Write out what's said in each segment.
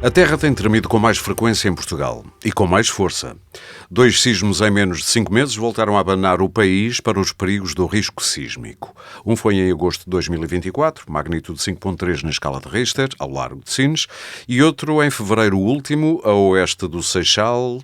A terra tem tremido com mais frequência em Portugal e com mais força. 2 sismos em menos de 5 meses voltaram a abanar o país para os perigos do risco sísmico. Um foi em agosto de 2024, magnitude 5.3 na escala de Richter, ao largo de Sines, e outro em fevereiro último, a oeste do Seixal,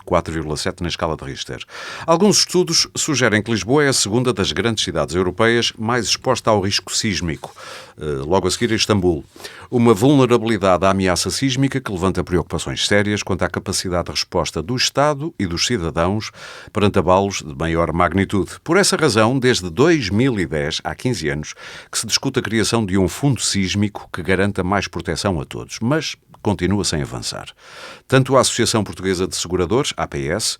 4,7 na escala de Richter. Alguns estudos sugerem que Lisboa é a segunda das grandes cidades europeias mais exposta ao risco sísmico. Logo a seguir, Istambul. Uma vulnerabilidade à ameaça sísmica que levanta preocupações sérias quanto à capacidade de resposta do Estado e dos cidadãos perante abalos de maior magnitude. Por essa razão, desde 2010, há 15 anos, que se discute a criação de um fundo sísmico que garanta mais proteção a todos. Mas continua sem avançar. Tanto a Associação Portuguesa de Seguradores, APS,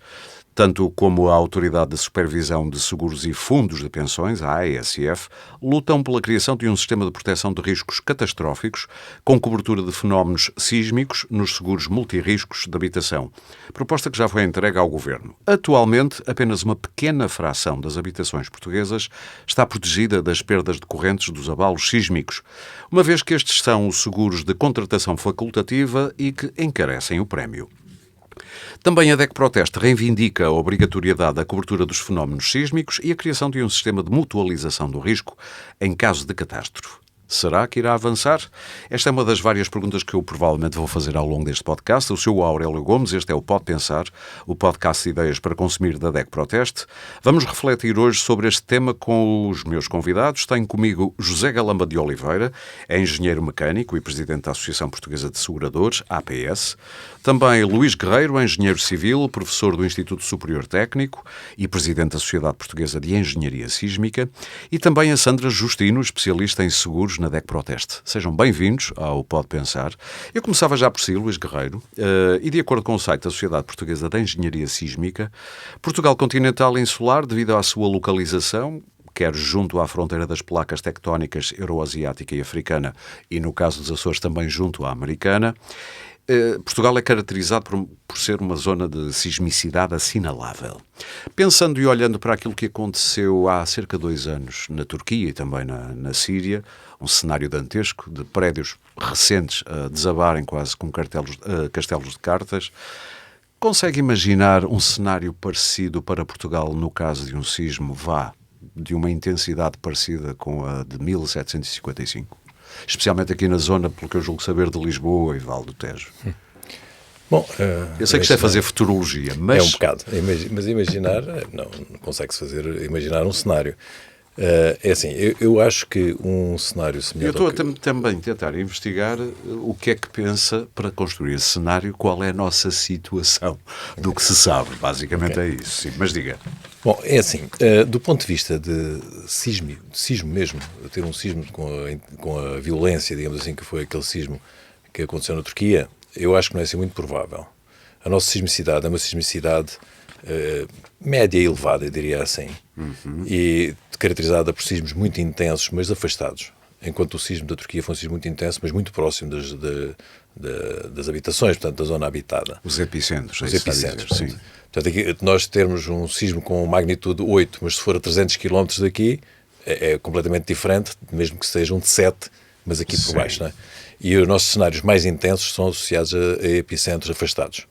tanto como a Autoridade de Supervisão de Seguros e Fundos de Pensões, a AESF, lutam pela criação de um sistema de proteção de riscos catastróficos com cobertura de fenómenos sísmicos nos seguros multirriscos de habitação. Proposta que já foi entregue ao Governo. Atualmente, apenas uma pequena fração das habitações portuguesas está protegida das perdas decorrentes dos abalos sísmicos, uma vez que estes são os seguros de contratação facultativa e que encarecem o prémio. Também a DEC Proteste reivindica a obrigatoriedade da cobertura dos fenómenos sísmicos e a criação de um sistema de mutualização do risco em caso de catástrofe. Será que irá avançar? Esta é uma das várias perguntas que eu provavelmente vou fazer ao longo deste podcast. Eu sou o Aurélio Gomes, este é o Pode Pensar, o podcast de ideias para consumir da DEC Proteste. Vamos refletir hoje sobre este tema com os meus convidados. Tenho comigo José Galamba de Oliveira, é engenheiro mecânico e presidente da Associação Portuguesa de Seguradores, APS. Também Luís Guerreiro, engenheiro civil, professor do Instituto Superior Técnico e presidente da Sociedade Portuguesa de Engenharia Sísmica. E também a Sandra Justino, especialista em seguros na DEC Proteste. Sejam bem-vindos ao Pode Pensar. Eu começava já por si, Luís Guerreiro, e de acordo com o site da Sociedade Portuguesa de Engenharia Sísmica, Portugal continental e insular, devido à sua localização, quer junto à fronteira das placas tectónicas euroasiática e africana, e no caso dos Açores também junto à americana, Portugal é caracterizado por ser uma zona de sismicidade assinalável. Pensando e olhando para aquilo que aconteceu há cerca de 2 anos na Turquia e também na Síria, um cenário dantesco de prédios recentes a desabarem quase com castelos de cartas, consegue imaginar um cenário parecido para Portugal no caso de um sismo, de uma intensidade parecida com a de 1755? Especialmente aqui na zona, pelo que eu julgo saber, de Lisboa e Val do Tejo. Bom, eu sei que isto é fazer futurologia, mas... É um bocado, mas imaginar, não consegue-se imaginar um cenário. É assim, eu acho que um cenário semelhante... Eu estou também a tentar investigar o que é que pensa para construir esse cenário, qual é a nossa situação do que se sabe, basicamente é isso. Sim, mas diga. Bom, é assim, do ponto de vista de sismo mesmo, ter um sismo com a violência, digamos assim, que foi aquele sismo que aconteceu na Turquia, eu acho que não é assim muito provável. A nossa sismicidade é uma sismicidade média e elevada, eu diria assim, e caracterizada por sismos muito intensos, mas afastados. Enquanto o sismo da Turquia foi um sismo muito intenso, mas muito próximo das habitações, portanto, da zona habitada. Os epicentros. Os epicentros, sim. Portanto, aqui, nós termos um sismo com magnitude 8, mas se for a 300 km daqui, é completamente diferente, mesmo que seja um de 7, mas aqui por baixo, não é? E os nossos cenários mais intensos são associados a epicentros afastados.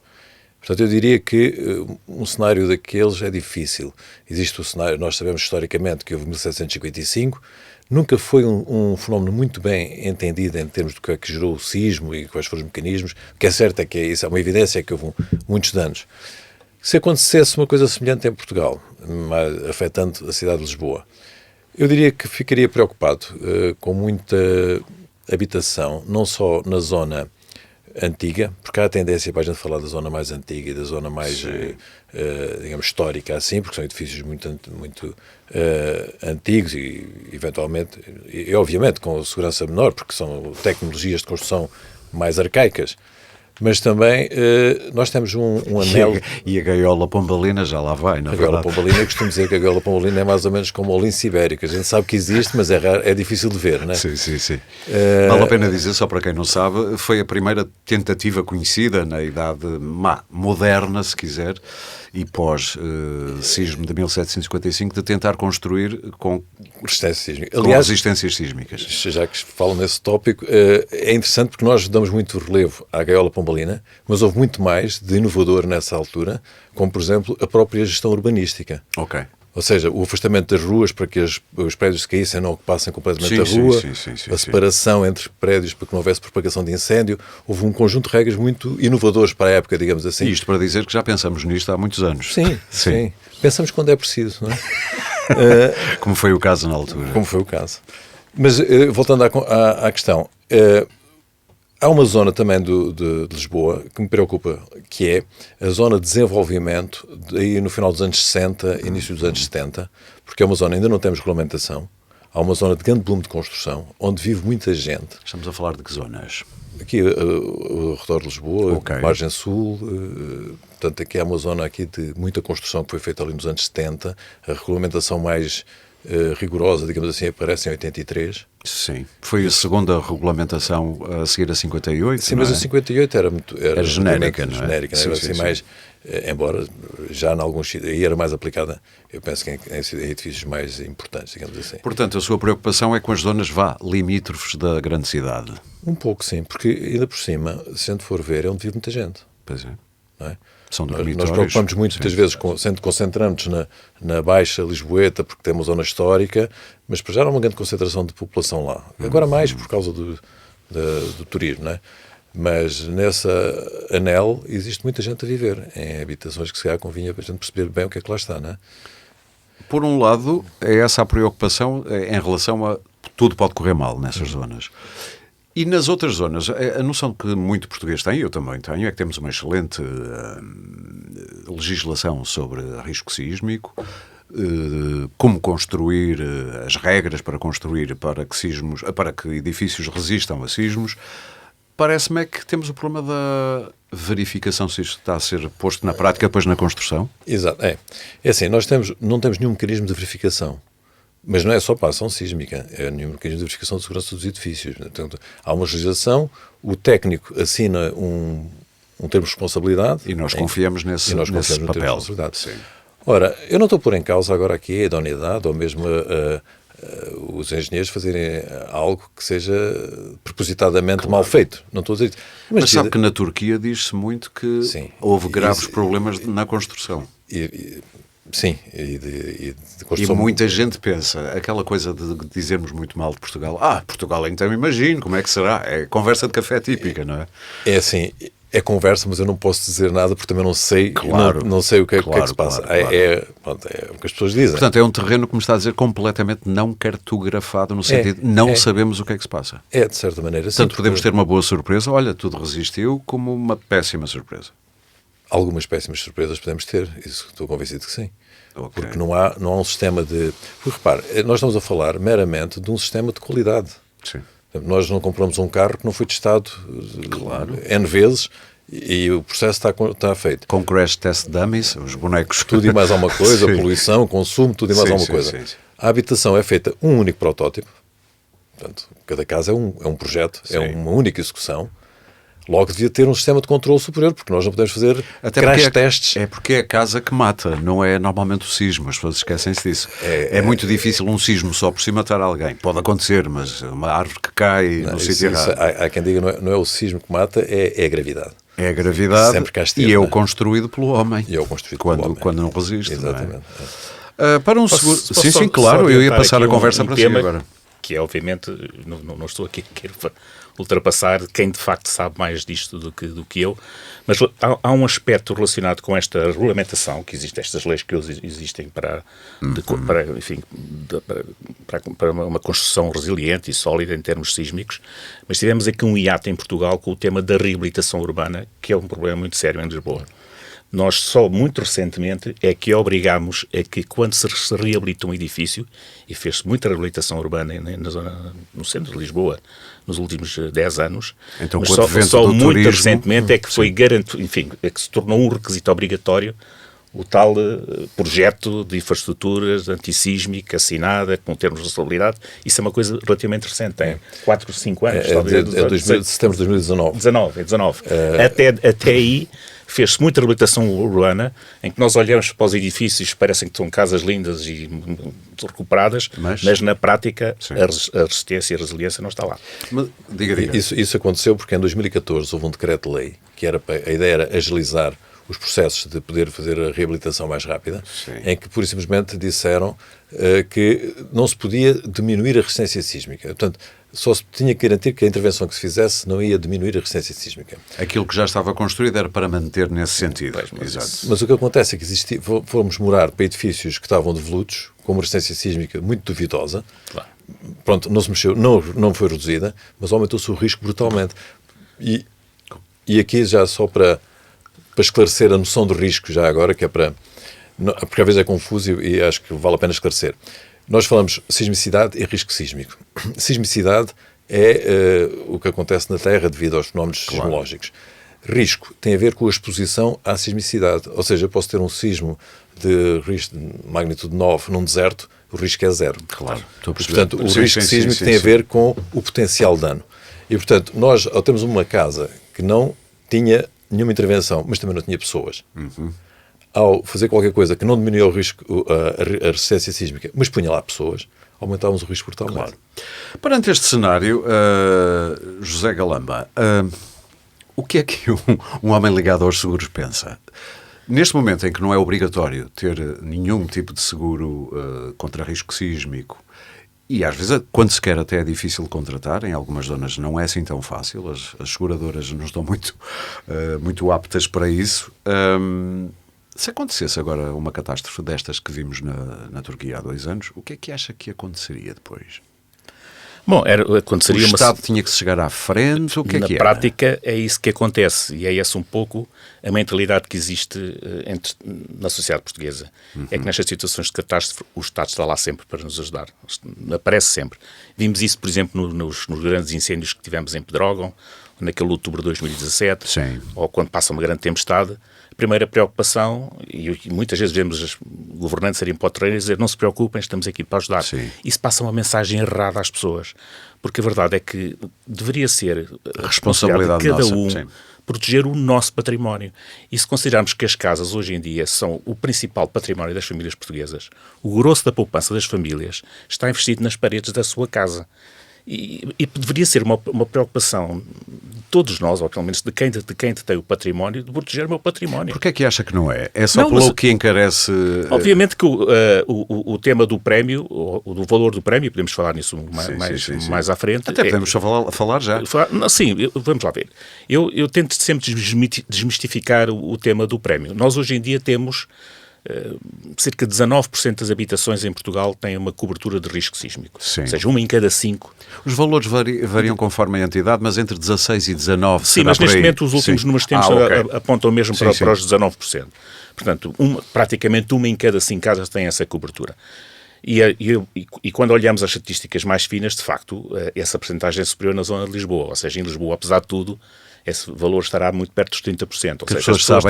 Portanto, eu diria que um cenário daqueles é difícil. Existe o cenário, nós sabemos historicamente que houve 1755, nunca foi um fenómeno muito bem entendido em termos do que é que gerou o sismo e quais foram os mecanismos. O que é certo é que isso é uma evidência, é que houve muitos danos. Se acontecesse uma coisa semelhante em Portugal, afetando a cidade de Lisboa, eu diria que ficaria preocupado com muita habitação, não só na zona antiga, porque há a tendência para a gente falar da zona mais antiga e da zona mais, digamos, histórica, assim, porque são edifícios muito antigos e, eventualmente, e obviamente com segurança menor, porque são tecnologias de construção mais arcaicas. Mas também nós temos um anel... E a gaiola pombalina já lá vai, na verdade. A gaiola pombalina, eu costumo dizer que a gaiola pombalina é mais ou menos como o lince ibérico. A gente sabe que existe, mas é raro, é difícil de ver, não é? Sim. Vale a pena dizer, só para quem não sabe, foi a primeira tentativa conhecida na idade moderna, se quiser, e pós-sismo de 1755, de tentar construir com resistências sísmicas. Já que falam nesse tópico, é interessante porque nós damos muito relevo à gaiola pombalina, mas houve muito mais de inovador nessa altura, como, por exemplo, a própria gestão urbanística. Ok. Ou seja, o afastamento das ruas para que os prédios se caíssem não ocupassem completamente a rua, a separação entre prédios para que não houvesse propagação de incêndio. Houve um conjunto de regras muito inovadores para a época, digamos assim. E isto para dizer que já pensamos nisto há muitos anos. Sim. Pensamos quando é preciso, não é? Como foi o caso na altura. Como foi o caso. Mas, voltando à questão, há uma zona também de Lisboa que me preocupa, que é a zona de desenvolvimento aí no final dos anos 60, início dos anos 70, porque é uma zona, ainda não temos regulamentação, há uma zona de grande volume de construção, onde vive muita gente. Estamos a falar de que zonas? Aqui, ao redor de Lisboa, Margem Sul, portanto, aqui há uma zona aqui de muita construção que foi feita ali nos anos 70, a regulamentação mais rigorosa, digamos assim, aparece em 83. Sim, foi a segunda regulamentação a seguir a 58. Sim, mas a 58 era genérica, não é? Genérica, sim, era sim, assim mais, embora já em alguns aí era mais aplicada, eu penso que em edifícios mais importantes, digamos assim. Portanto, a sua preocupação é com as zonas limítrofes da grande cidade. Um pouco, sim, porque ainda por cima, se a gente for ver, é onde vive muita gente. Pois é. Não é? São Nós preocupamos muitas vezes, concentramos na Baixa Lisboeta, porque temos zona histórica, mas para já não há uma grande concentração de população lá. Agora mais por causa do turismo, não é? Mas nessa anel existe muita gente a viver, em habitações que se calhar convinha para a gente perceber bem o que é que lá está, não é? Por um lado, é essa a preocupação em relação a tudo pode correr mal nessas zonas. E nas outras zonas, a noção que muito português tem, eu também tenho, é que temos uma excelente legislação sobre risco sísmico, como construir, as regras para construir para que edifícios resistam a sismos. Parece-me é que temos o problema da verificação se isto está a ser posto na prática depois na construção. Exato. É assim, nós não temos nenhum mecanismo de verificação. Mas não é só para a ação sísmica, é nenhum mecanismo de verificação de segurança dos edifícios. Portanto, há uma legislação, o técnico assina um termo de responsabilidade. E nós confiamos nesse papel. Sim. Ora, eu não estou a pôr em causa agora aqui a idoneidade ou mesmo os engenheiros fazerem algo que seja propositadamente mal feito. Não estou a dizer isso. Mas sabe que na Turquia diz-se muito que houve graves problemas na construção. Sim, e muita gente pensa, aquela coisa de dizermos muito mal de Portugal. Portugal então imagino, como é que será? É conversa de café típica, não é? É assim, é conversa, mas eu não posso dizer nada porque também não sei, não sei o que é que se passa. É o que as pessoas dizem. Portanto, é um terreno que me está a dizer completamente não cartografado, no sentido não sabemos o que é que se passa. É, de certa maneira. Portanto, podemos ter uma boa surpresa, olha, tudo resistiu, como uma péssima surpresa. Algumas péssimas surpresas podemos ter, isso estou convencido que sim. Okay. Porque não há um sistema de... Porque, repare, nós estamos a falar meramente de um sistema de qualidade. Sim. Nós não compramos um carro que não foi testado N vezes e o processo está feito. Com crash test dummies, os bonecos... Tudo e mais alguma coisa, poluição, consumo, tudo e mais alguma coisa. Sim. A habitação é feita um único protótipo, portanto, cada casa é um projeto, é uma única execução. Logo devia ter um sistema de controle superior, porque nós não podemos fazer crash testes. É porque é a casa que mata, não é normalmente o sismo, as pessoas esquecem-se disso. É muito difícil um sismo só por si matar alguém. Pode acontecer, mas uma árvore que cai no sítio errado. Há quem diga não é o sismo que mata, é a gravidade. É a gravidade sempre esteve, e é o construído pelo homem. E é o construído pelo homem. Quando não resiste. Exatamente. Não é? Para um seguro... Sim, claro, eu ia passar a conversa para si agora. Que é, obviamente, não estou aqui a querer ultrapassar quem de facto sabe mais disto do que eu, mas há um aspecto relacionado com esta regulamentação, que existem estas leis que existem para uma construção resiliente e sólida em termos sísmicos, mas tivemos aqui um hiato em Portugal com o tema da reabilitação urbana, que é um problema muito sério em Lisboa. Nós só muito recentemente é que obrigámos a que quando se reabilita um edifício, e fez-se muita reabilitação urbana no centro de Lisboa nos últimos 10 anos, então, mas só muito recentemente é que foi garantido, é que se tornou um requisito obrigatório o tal projeto de infraestruturas antissísmica assinada com termos de responsabilidade. Isso é uma coisa relativamente recente, tem 4 ou 5 anos. É de setembro de 2019. 19. Até aí fez-se muita reabilitação urbana, em que nós olhamos para os edifícios, parecem que são casas lindas e recuperadas, mas na prática a resistência e a resiliência não está lá. Mas, diga. Isso aconteceu porque em 2014 houve um decreto-lei, que a ideia era agilizar os processos de poder fazer a reabilitação mais rápida, em que pura e simplesmente disseram que não se podia diminuir a resistência sísmica. Portanto, só se tinha que garantir que a intervenção que se fizesse não ia diminuir a resistência sísmica. Aquilo que já estava construído era para manter nesse sentido. Exato. Mas o que acontece é que fomos morar para edifícios que estavam devolutos, com uma resistência sísmica muito duvidosa. Claro. Pronto, não se mexeu, não foi reduzida, mas aumentou-se o risco brutalmente. E aqui já só para esclarecer a noção do risco já agora, que é porque às vezes é confuso e acho que vale a pena esclarecer. Nós falamos sismicidade e risco sísmico. Sismicidade é o que acontece na Terra devido aos fenómenos sismológicos. Risco tem a ver com a exposição à sismicidade. Ou seja, eu posso ter um sismo de magnitude 9 num deserto, o risco é 0. Claro. Portanto, o risco sísmico tem a ver com o potencial dano. E, portanto, nós, ao termos uma casa que não tinha nenhuma intervenção, mas também não tinha pessoas, ao fazer qualquer coisa que não diminuía o risco, a resistência sísmica, mas punha lá pessoas, aumentávamos o risco brutalmente. Claro. Perante este cenário, José Galamba, o que é que um homem ligado aos seguros pensa? Neste momento em que não é obrigatório ter nenhum tipo de seguro contra risco sísmico, e às vezes, quando se quer, até é difícil contratar, em algumas zonas não é assim tão fácil, as seguradoras não estão muito aptas para isso. Se acontecesse agora uma catástrofe destas que vimos na Turquia há 2 anos, o que é que acha que aconteceria depois? Bom, aconteceria o Estado tinha que chegar à frente, o que é que Na prática é isso que acontece e é essa um pouco a mentalidade que existe na sociedade portuguesa. É que nestas situações de catástrofe o Estado está lá sempre para nos ajudar. Aparece sempre. Vimos isso, por exemplo, nos grandes incêndios que tivemos em Pedrógão, naquele outubro de 2017, ou quando passa uma grande tempestade. A primeira preocupação, e muitas vezes vemos os governantes irem para o terreno e dizer não se preocupem, estamos aqui para ajudar. Isso passa uma mensagem errada às pessoas, porque a verdade é que deveria ser a responsabilidade de cada um proteger o nosso património. E se considerarmos que as casas hoje em dia são o principal património das famílias portuguesas, o grosso da poupança das famílias está investido nas paredes da sua casa. E deveria ser uma preocupação de todos nós, ou pelo menos de quem detém o património, de proteger o meu património. Porquê é que acha que não é? É só pelo que encarece... Obviamente que o tema do prémio, ou do valor do prémio, podemos falar nisso mais à frente. Até podemos falar já. Sim, vamos lá ver. Eu tento sempre desmistificar o tema do prémio. Nós hoje em dia temos... cerca de 19% das habitações em Portugal têm uma cobertura de risco sísmico. Ou seja, 1 em cada 5. Os valores variam conforme a entidade, mas entre 16 e 19%. Sim, mas neste momento os últimos números que temos apontam mesmo para os 19%. Portanto, praticamente 1 em cada 5 casas tem essa cobertura. E quando olhamos as estatísticas mais finas, de facto, essa percentagem é superior na zona de Lisboa. Ou seja, em Lisboa, apesar de tudo, esse valor estará muito perto dos 30%. Ou seja, as pessoas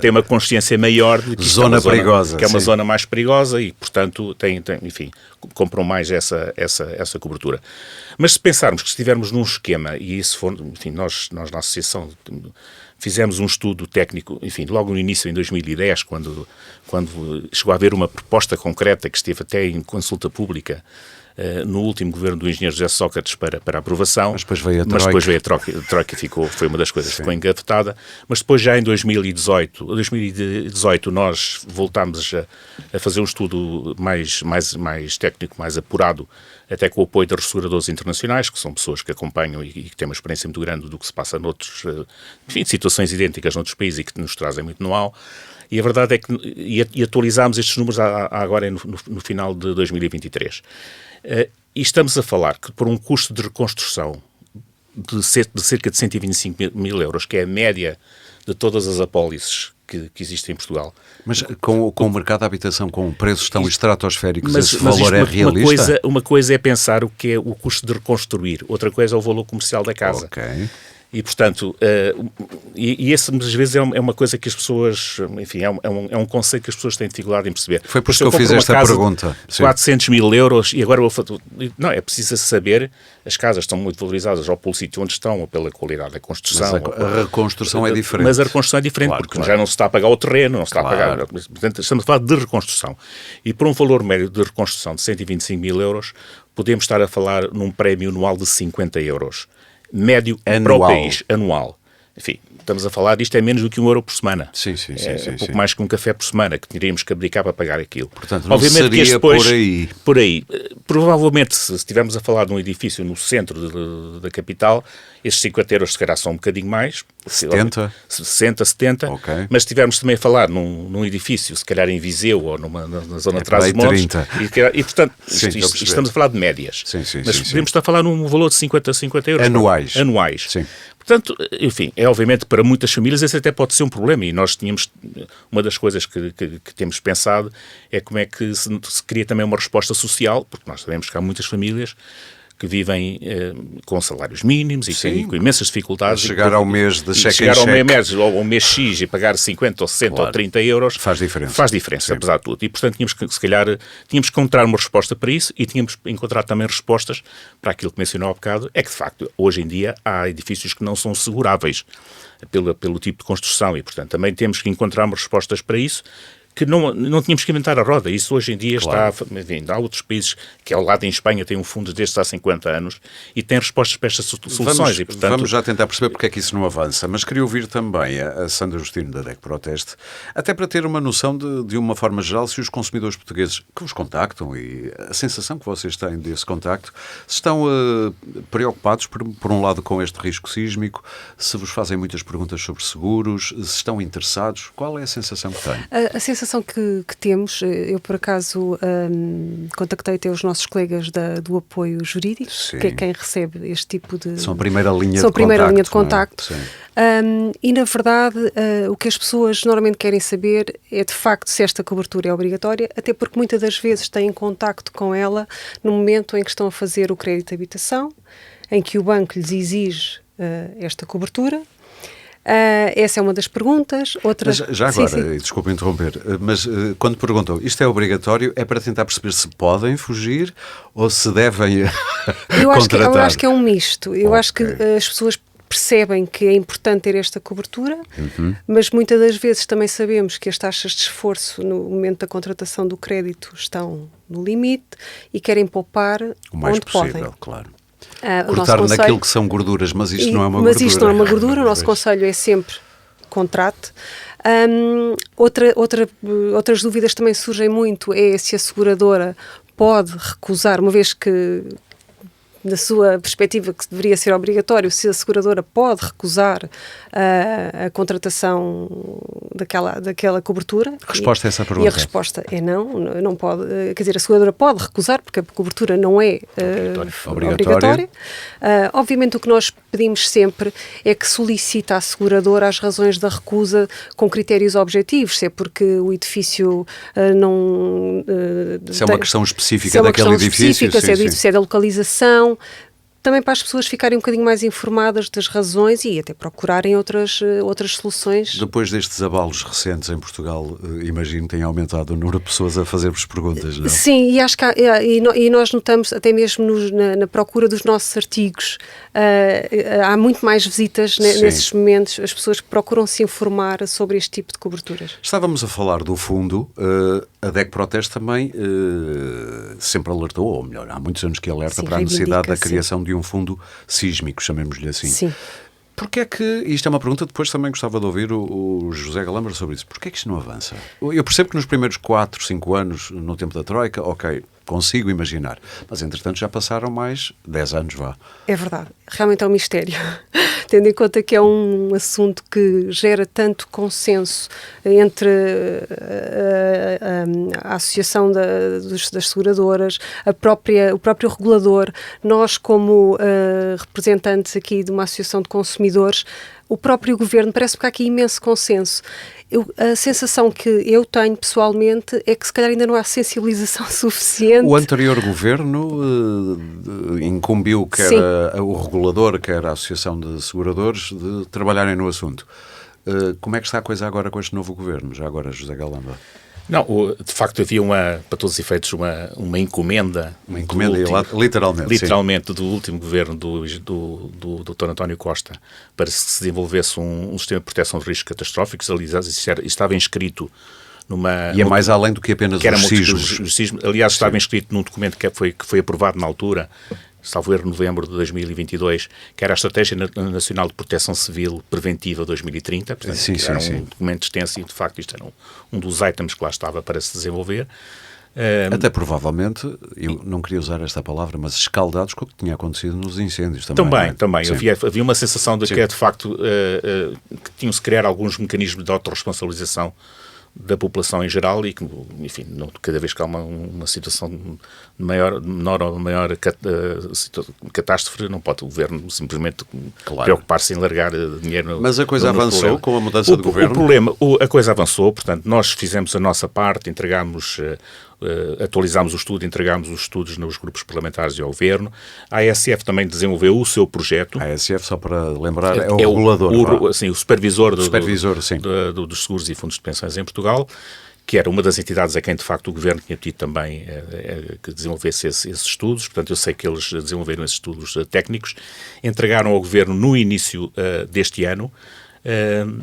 têm uma consciência maior de que zona perigosa, que é uma zona mais perigosa e, portanto, enfim, compram mais essa cobertura. Mas se pensarmos que estivermos num esquema, e isso for, enfim, nós na Associação fizemos um estudo técnico, enfim, logo no início, em 2010, quando chegou a haver uma proposta concreta que esteve até em consulta pública, no último governo do engenheiro José Sócrates para aprovação. Mas depois veio a Troika. A Troika foi uma das coisas que ficou engavetada. Mas depois já em 2018 nós voltámos a fazer um estudo mais técnico, mais apurado, até com o apoio de restauradores internacionais, que são pessoas que acompanham e que têm uma experiência muito grande do que se passa noutros, enfim, situações idênticas noutros países e que nos trazem muito know-how. E a verdade é que e atualizámos estes números agora no final de 2023. E estamos a falar que por um custo de reconstrução de cerca de 125 mil euros, que é a média de todas as apólices que existem em Portugal. Mas com o mercado de habitação, com preços tão estratosféricos, esse valor é realista? Uma coisa é pensar o que é o custo de reconstruir, outra coisa é o valor comercial da casa. Okay. E, portanto, esse muitas vezes é uma coisa que as pessoas, enfim, é um conceito que as pessoas têm dificuldade em perceber. Foi por isso que eu fiz esta pergunta. 400 mil euros e agora não, é preciso saber, as casas estão muito valorizadas ou pelo sítio onde estão ou pela qualidade da construção. Mas a reconstrução é diferente. Mas a reconstrução é diferente, claro, porque já não se está a pagar o terreno, não se está a pagar. Claro. Portanto, estamos a falar de reconstrução. E por um valor médio de reconstrução de 125 mil euros, podemos estar a falar num prémio anual de 50 euros. Médio para o país, anual. Enfim, estamos a falar, isto é menos do que €1 por semana. Sim. Pouco mais que um café por semana, que teríamos que abdicar para pagar aquilo. Portanto, não seria depois, por aí. Provavelmente, se estivermos a falar de um edifício no centro da capital, esses 50 euros se calhar são um bocadinho mais. 70? 60, 70. Okay. Mas se estivermos também a falar num edifício, se calhar em Viseu ou na zona de Trás-os-Montes, e portanto, estamos a falar de médias. Mas podemos estar a falar num valor de 50 euros. Anuais. Sim. Portanto, enfim, obviamente para muitas famílias esse até pode ser um problema e nós tínhamos, uma das coisas que temos pensado é como é que se cria também uma resposta social, porque nós sabemos que há muitas famílias que vivem com salários mínimos e com imensas dificuldades. Chegar ao mês de cheque em chegar cheque. ao mês X e pagar 50 ou 60 ou 30 euros. Faz diferença. Faz diferença, apesar de tudo. E, portanto, tínhamos que encontrar uma resposta para isso e tínhamos que encontrar também respostas para aquilo que mencionou há bocado, é que, de facto, hoje em dia há edifícios que não são seguráveis pelo tipo de construção e, portanto, também temos que encontrar respostas para isso, que não tínhamos que inventar a roda. Isso hoje em dia está... Enfim, há outros países, que ao lado em Espanha tem um fundo destes há 50 anos e tem respostas para estas soluções. E, portanto, vamos já tentar perceber porque é que isso não avança, mas queria ouvir também a Sandra Justino da DEC Proteste, até para ter uma noção de uma forma geral, se os consumidores portugueses que vos contactam e a sensação que vocês têm desse contacto, se estão preocupados, por um lado, com este risco sísmico, se vos fazem muitas perguntas sobre seguros, se estão interessados, qual é a sensação que têm? A sensação que temos, eu por acaso contactei até os nossos colegas do apoio jurídico, Sim. que é quem recebe este tipo de... São a primeira linha de contacto. E na verdade o que as pessoas normalmente querem saber é de facto se esta cobertura é obrigatória, até porque muitas das vezes têm contacto com ela no momento em que estão a fazer o crédito de habitação, em que o banco lhes exige esta cobertura. Essa é uma das perguntas. Outra... Mas já agora, desculpa interromper, mas quando perguntam isto é obrigatório, é para tentar perceber se podem fugir ou se devem contratar? Eu acho que é um misto. Eu acho que as pessoas percebem que é importante ter esta cobertura, mas muitas das vezes também sabemos que as taxas de esforço no momento da contratação do crédito estão no limite e querem poupar o mais onde possível, podem. claro. Cortar naquilo que são gorduras, mas isto não é uma gordura. Mas isto não é uma gordura, o nosso conselho é sempre contrate. Outras dúvidas também surgem muito é se a seguradora pode recusar, uma vez que da sua perspectiva que deveria ser obrigatório, se a seguradora pode recusar a contratação daquela cobertura. A resposta a essa pergunta? E a resposta é não pode. Quer dizer, a seguradora pode recusar, porque a cobertura não é obrigatória. Obviamente o que nós pedimos sempre é que solicita à seguradora as razões da recusa com critérios objetivos, se é porque o edifício não... se é uma questão específica daquele edifício. Se é da localização, também para as pessoas ficarem um bocadinho mais informadas das razões e até procurarem outras soluções. Depois destes abalos recentes em Portugal, imagino que tenha aumentado o número de pessoas a fazer-vos perguntas, não? Sim, e acho que e nós notamos até mesmo na procura dos nossos artigos, há muito mais visitas nesses momentos, as pessoas procuram se informar sobre este tipo de coberturas. Estávamos a falar do fundo, a DEC Proteste também sempre alertou, ou melhor, há muitos anos que alerta para a necessidade da criação de um fundo sísmico, chamemos-lhe assim. Sim. Porquê é que, isto é uma pergunta, depois também gostava de ouvir o José Galambra sobre isso, porquê é que isto não avança? Eu percebo que nos primeiros 4, 5 anos, no tempo da Troika, ok, consigo imaginar, mas entretanto já passaram mais 10 anos, vá. É verdade, realmente é um mistério, tendo em conta que é um assunto que gera tanto consenso entre a associação das seguradoras, o próprio regulador, nós como representantes aqui de uma associação de consumidores, o próprio governo, parece-me que há aqui imenso consenso. A sensação que eu tenho pessoalmente é que se calhar ainda não há sensibilização suficiente. O anterior governo incumbiu quer o regulador, quer a Associação de Seguradores de trabalharem no assunto. Como é que está a coisa agora com este novo governo? Já agora, José Galamba. Não, de facto havia para todos os efeitos, uma encomenda. Uma encomenda, literalmente. Do último governo do Dr. António Costa, para que se desenvolvesse um sistema de proteção de riscos catastróficos. Aliás, estava inscrito numa... E é mais além do que apenas os sismos. Aliás, estava inscrito num documento que foi aprovado na altura, salvo erro, novembro de 2022, que era a Estratégia Nacional de Proteção Civil Preventiva 2030. Portanto, era um documento extenso e, de facto, isto era um dos itens que lá estava para se desenvolver. Até provavelmente, eu não queria usar esta palavra, mas escaldados com o que tinha acontecido nos incêndios também. Também. Havia uma sensação de que, de facto, que tinham-se criar alguns mecanismos de autorresponsabilização da população em geral e que, enfim, cada vez que há uma situação menor ou maior catástrofe, não pode o governo simplesmente preocupar-se em largar dinheiro. Mas a coisa avançou com a mudança de governo? O problema, a coisa avançou, portanto, nós fizemos a nossa parte, atualizámos o estudo, entregámos os estudos nos grupos parlamentares e ao governo. A ASF também desenvolveu o seu projeto. A ASF, só para lembrar, é o regulador. O supervisor dos seguros e fundos de pensões em Portugal, que era uma das entidades a quem, de facto, o governo tinha pedido também que desenvolvesse esses estudos. Portanto, eu sei que eles desenvolveram esses estudos técnicos, entregaram ao governo no início deste ano.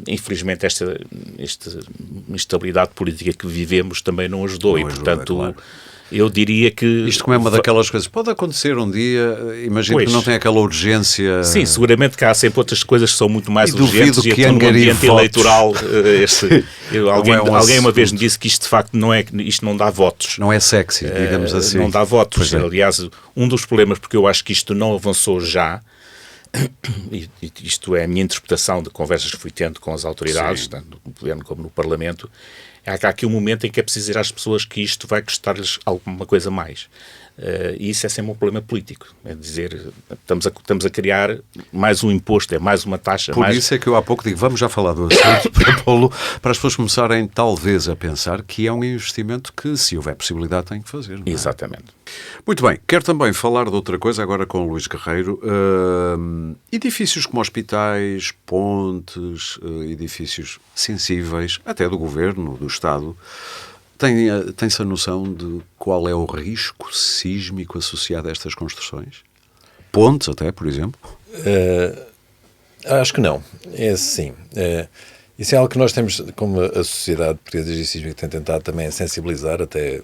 Infelizmente esta instabilidade política que vivemos também não ajudou e, portanto, claro. Eu diria que... Isto como é uma daquelas coisas, pode acontecer um dia, imagino que não tem aquela urgência... Sim, seguramente que há sempre outras coisas que são muito mais urgentes e que no ambiente eleitoral... alguém uma vez me disse que isto de facto isto não dá votos. Não é sexy, digamos assim. Não dá votos. Aliás, um dos problemas, porque eu acho que isto não avançou já, e isto é a minha interpretação de conversas que fui tendo com as autoridades, tanto no governo como no Parlamento, há aqui um momento em que é preciso dizer às pessoas que isto vai custar-lhes alguma coisa mais. E isso é sempre um problema político. É dizer, estamos a criar mais um imposto, é mais uma taxa. Por isso é que eu há pouco digo, vamos já falar do assunto, para as pessoas começarem talvez a pensar que é um investimento que, se houver possibilidade, tem que fazer. Não é? Exatamente. Muito bem, quero também falar de outra coisa agora com o Luís Guerreiro. Edifícios como hospitais, pontes, edifícios sensíveis, até do Governo, do Estado, tem-se a noção de qual é o risco sísmico associado a estas construções? Pontes até, por exemplo? Acho que não. É assim. Isso é algo que nós temos, como a Sociedade Portuguesa de Sísmica tem tentado também sensibilizar, até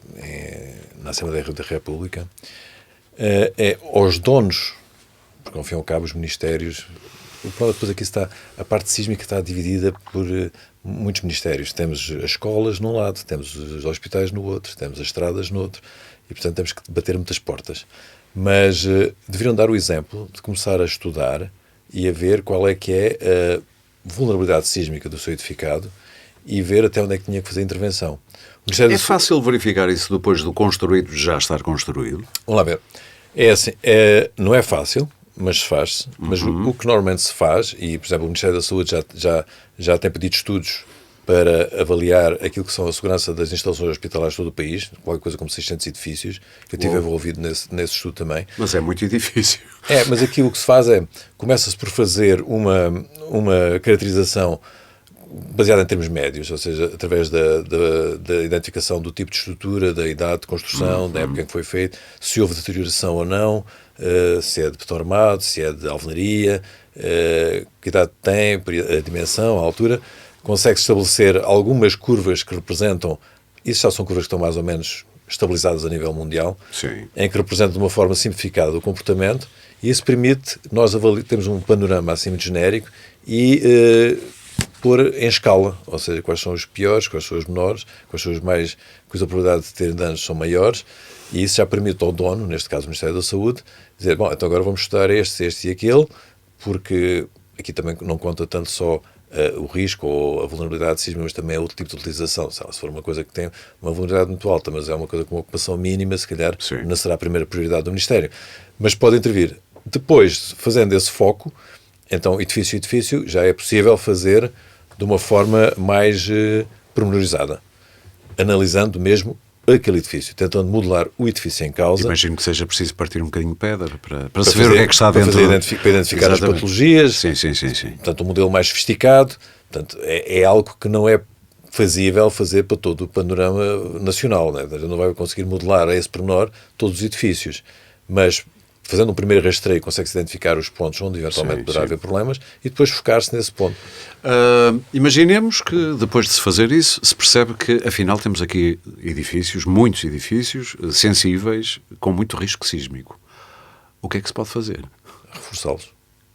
na Assembleia da República, aos donos, porque ao fim e ao cabo os ministérios... Depois aqui está, a parte sísmica está dividida por muitos ministérios. Temos as escolas num lado, temos os hospitais no outro, temos as estradas no outro, e portanto temos que bater muitas portas. Mas deveriam dar o exemplo de começar a estudar e a ver qual é que é a vulnerabilidade sísmica do seu edificado e ver até onde é que tinha que fazer a intervenção. É fácil verificar isso depois do construído já estar construído? Vamos lá ver. É assim, não é fácil, mas faz-se. Mas o que normalmente se faz, e por exemplo o Ministério da Saúde já tem pedido estudos para avaliar aquilo que são a segurança das instalações hospitalares de todo o país, qualquer coisa como 600 edifícios, que eu estive envolvido nesse estudo também. Mas é muito edifício. Mas aqui o que se faz começa-se por fazer uma caracterização baseada em termos médios, ou seja, através da identificação do tipo de estrutura, da idade de construção, da época em que foi feito, se houve deterioração ou não, se é de betão armado, se é de alvenaria, que idade tem, a dimensão, a altura. Consegue-se estabelecer algumas curvas que representam, isso já são curvas que estão mais ou menos estabilizadas a nível mundial, sim, em que representam de uma forma simplificada o comportamento, e isso permite, nós temos um panorama assim muito genérico e pôr em escala, ou seja, quais são os piores, quais são os menores, quais são os mais, cuja probabilidade de terem danos são maiores, e isso já permite ao dono, neste caso o Ministério da Saúde, dizer, bom, então agora vamos estudar este e aquele, porque aqui também não conta tanto só o risco ou a vulnerabilidade sísmica, mas também é outro tipo de utilização. Se for uma coisa que tem uma vulnerabilidade muito alta, mas é uma coisa com uma ocupação mínima, se calhar sim, não será a primeira prioridade do Ministério. Mas pode intervir. Depois, fazendo esse foco, Então, edifício a edifício, já é possível fazer de uma forma mais pormenorizada, analisando mesmo aquele edifício, tentando modelar o edifício em causa. Imagino que seja preciso partir um bocadinho de pedra para se ver o que é que está dentro. Para identificar as patologias. Sim. Portanto, um modelo mais sofisticado. Portanto, é algo que não é fazível fazer para todo o panorama nacional. Né? Não vai conseguir modelar a esse pormenor todos os edifícios. Mas, fazendo um primeiro rastreio, consegue-se identificar os pontos onde eventualmente poderá haver problemas e depois focar-se nesse ponto. Imaginemos que depois de se fazer isso, se percebe que afinal temos aqui edifícios, muitos edifícios, sensíveis, com muito risco sísmico. O que é que se pode fazer? Reforçá-los.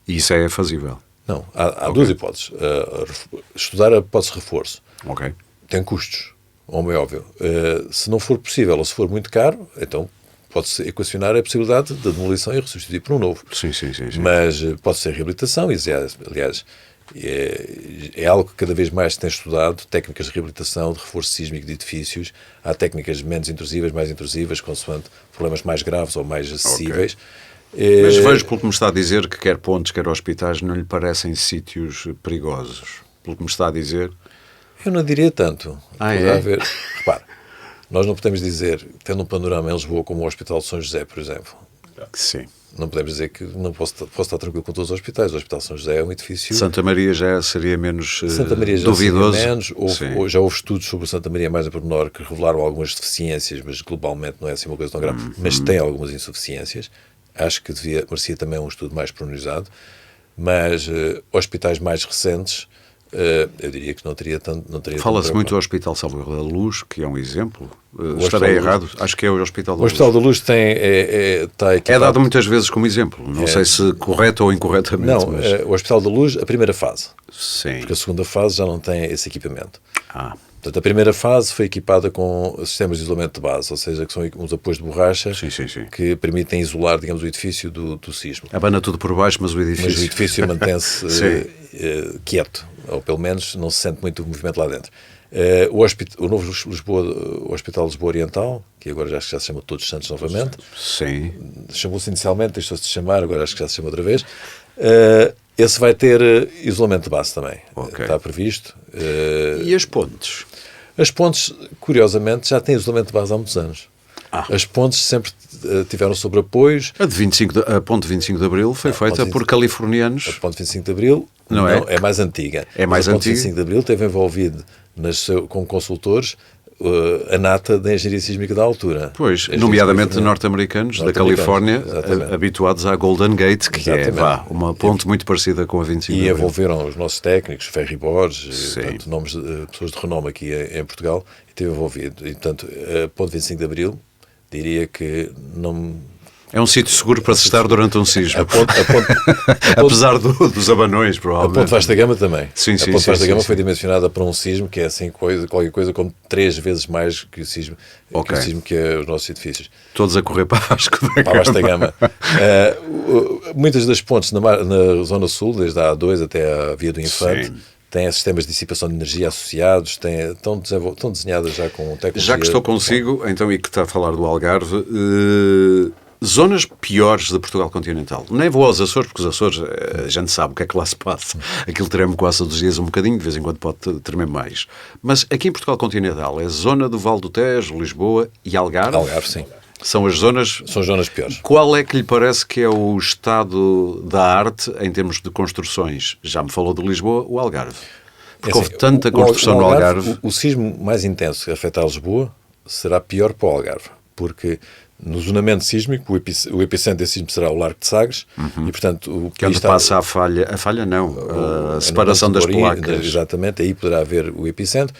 E isso é fazível? Não, há duas hipóteses. Estudar a hipótese de reforço. Ok. Tem custos, como é óbvio. Se não for possível ou se for muito caro, então pode-se equacionar a possibilidade da demolição e ressuscitar por um novo. Sim. Mas pode ser reabilitação, e aliás, é algo que cada vez mais se tem estudado, técnicas de reabilitação, de reforço sísmico de edifícios. Há técnicas menos intrusivas, mais intrusivas, consoante problemas mais graves ou mais acessíveis. Okay. Mas vejo, pelo que me está a dizer, que quer pontes, quer hospitais, não lhe parecem sítios perigosos. Pelo que me está a dizer... Eu não diria tanto. É? Repara, nós não podemos dizer, tendo um panorama em Lisboa como o Hospital de São José, por exemplo. Sim. Não podemos dizer que não posso estar tranquilo com todos os hospitais. O Hospital de São José é um edifício... Santa Maria já seria menos Santa Maria já duvidoso? Seria menos. Já houve estudos sobre o Santa Maria mais a pormenor que revelaram algumas deficiências, mas globalmente não é assim uma coisa tão grave. Mas tem algumas insuficiências. Acho que merecia também um estudo mais pormenorizado. Mas hospitais mais recentes, eu diria que não teria tanto... Fala-se muito do Hospital Salvador da Luz, que é um exemplo. Estarei errado? Acho que é o Hospital da Luz. O Hospital da Luz está equipado... É dado muitas vezes como exemplo. Não sei se correto ou incorretamente. Não, mas... o Hospital da Luz, a primeira fase. Sim. Porque a segunda fase já não tem esse equipamento. Portanto, a primeira fase foi equipada com sistemas de isolamento de base, ou seja, que são uns apoios de borracha que permitem isolar, digamos, o edifício do sismo. Abana tudo por baixo, mas o edifício mantém-se quieto, ou pelo menos não se sente muito o movimento lá dentro. O novo o Hospital de Lisboa Oriental, que agora já se chama Todos Santos novamente, chamou-se inicialmente, deixou-se de chamar, agora acho que já se chama outra vez. Esse vai ter isolamento de base também. Está previsto. E as pontes? As pontes, curiosamente, já têm isolamento de base há muitos anos. As pontes sempre tiveram sobre apoios. A ponte 25 de Abril foi feita por californianos. A ponte 25 de Abril não é mais antiga. É mais antiga. A ponte 25 de Abril teve envolvido como consultores a nata da engenharia sísmica da altura. Pois, nomeadamente norte-americanos da Califórnia, habituados à Golden Gate, que é uma ponte muito parecida com a 25 de Abril. E envolveram os nossos técnicos, Ferry Borges, nomes de pessoas de renome aqui em Portugal, e esteve envolvido. E, portanto, a ponte 25 de Abril, diria que não... É um sítio seguro para se estar durante um sismo. Apesar dos abanões, provavelmente. A ponte Vasta Gama também. A ponte Vasta Gama foi dimensionada para um sismo que é assim qualquer coisa como 3 vezes mais que o sismo, que é os nossos edifícios. Todos a correr para Vasco da Gama. Para Vasta Gama. Muitas das pontes na Zona Sul, desde a A2 até a Via do Infante, têm sistemas de dissipação de energia associados, estão desenhadas já com tecnologia... Já que estou consigo, então, e que está a falar do Algarve... Zonas piores de Portugal continental. Nem vou aos Açores, porque os Açores, a gente sabe o que é que lá se passa. Aquilo treme quase todos os dias um bocadinho, de vez em quando pode tremer mais. Mas aqui em Portugal continental, é zona do Val do Tejo, Lisboa e Algarve? Algarve, sim. São as zonas... São zonas piores. Qual é que lhe parece que é o estado da arte em termos de construções? Já me falou de Lisboa, o Algarve. Porque houve tanta construção no Algarve. O sismo mais intenso que afetar Lisboa será pior para o Algarve, porque... No zonamento sísmico, o epicentro desse sismo será o Largo de Sagres e, portanto... Que é onde passa a falha não, a separação das placas. Exatamente, aí poderá haver o epicentro.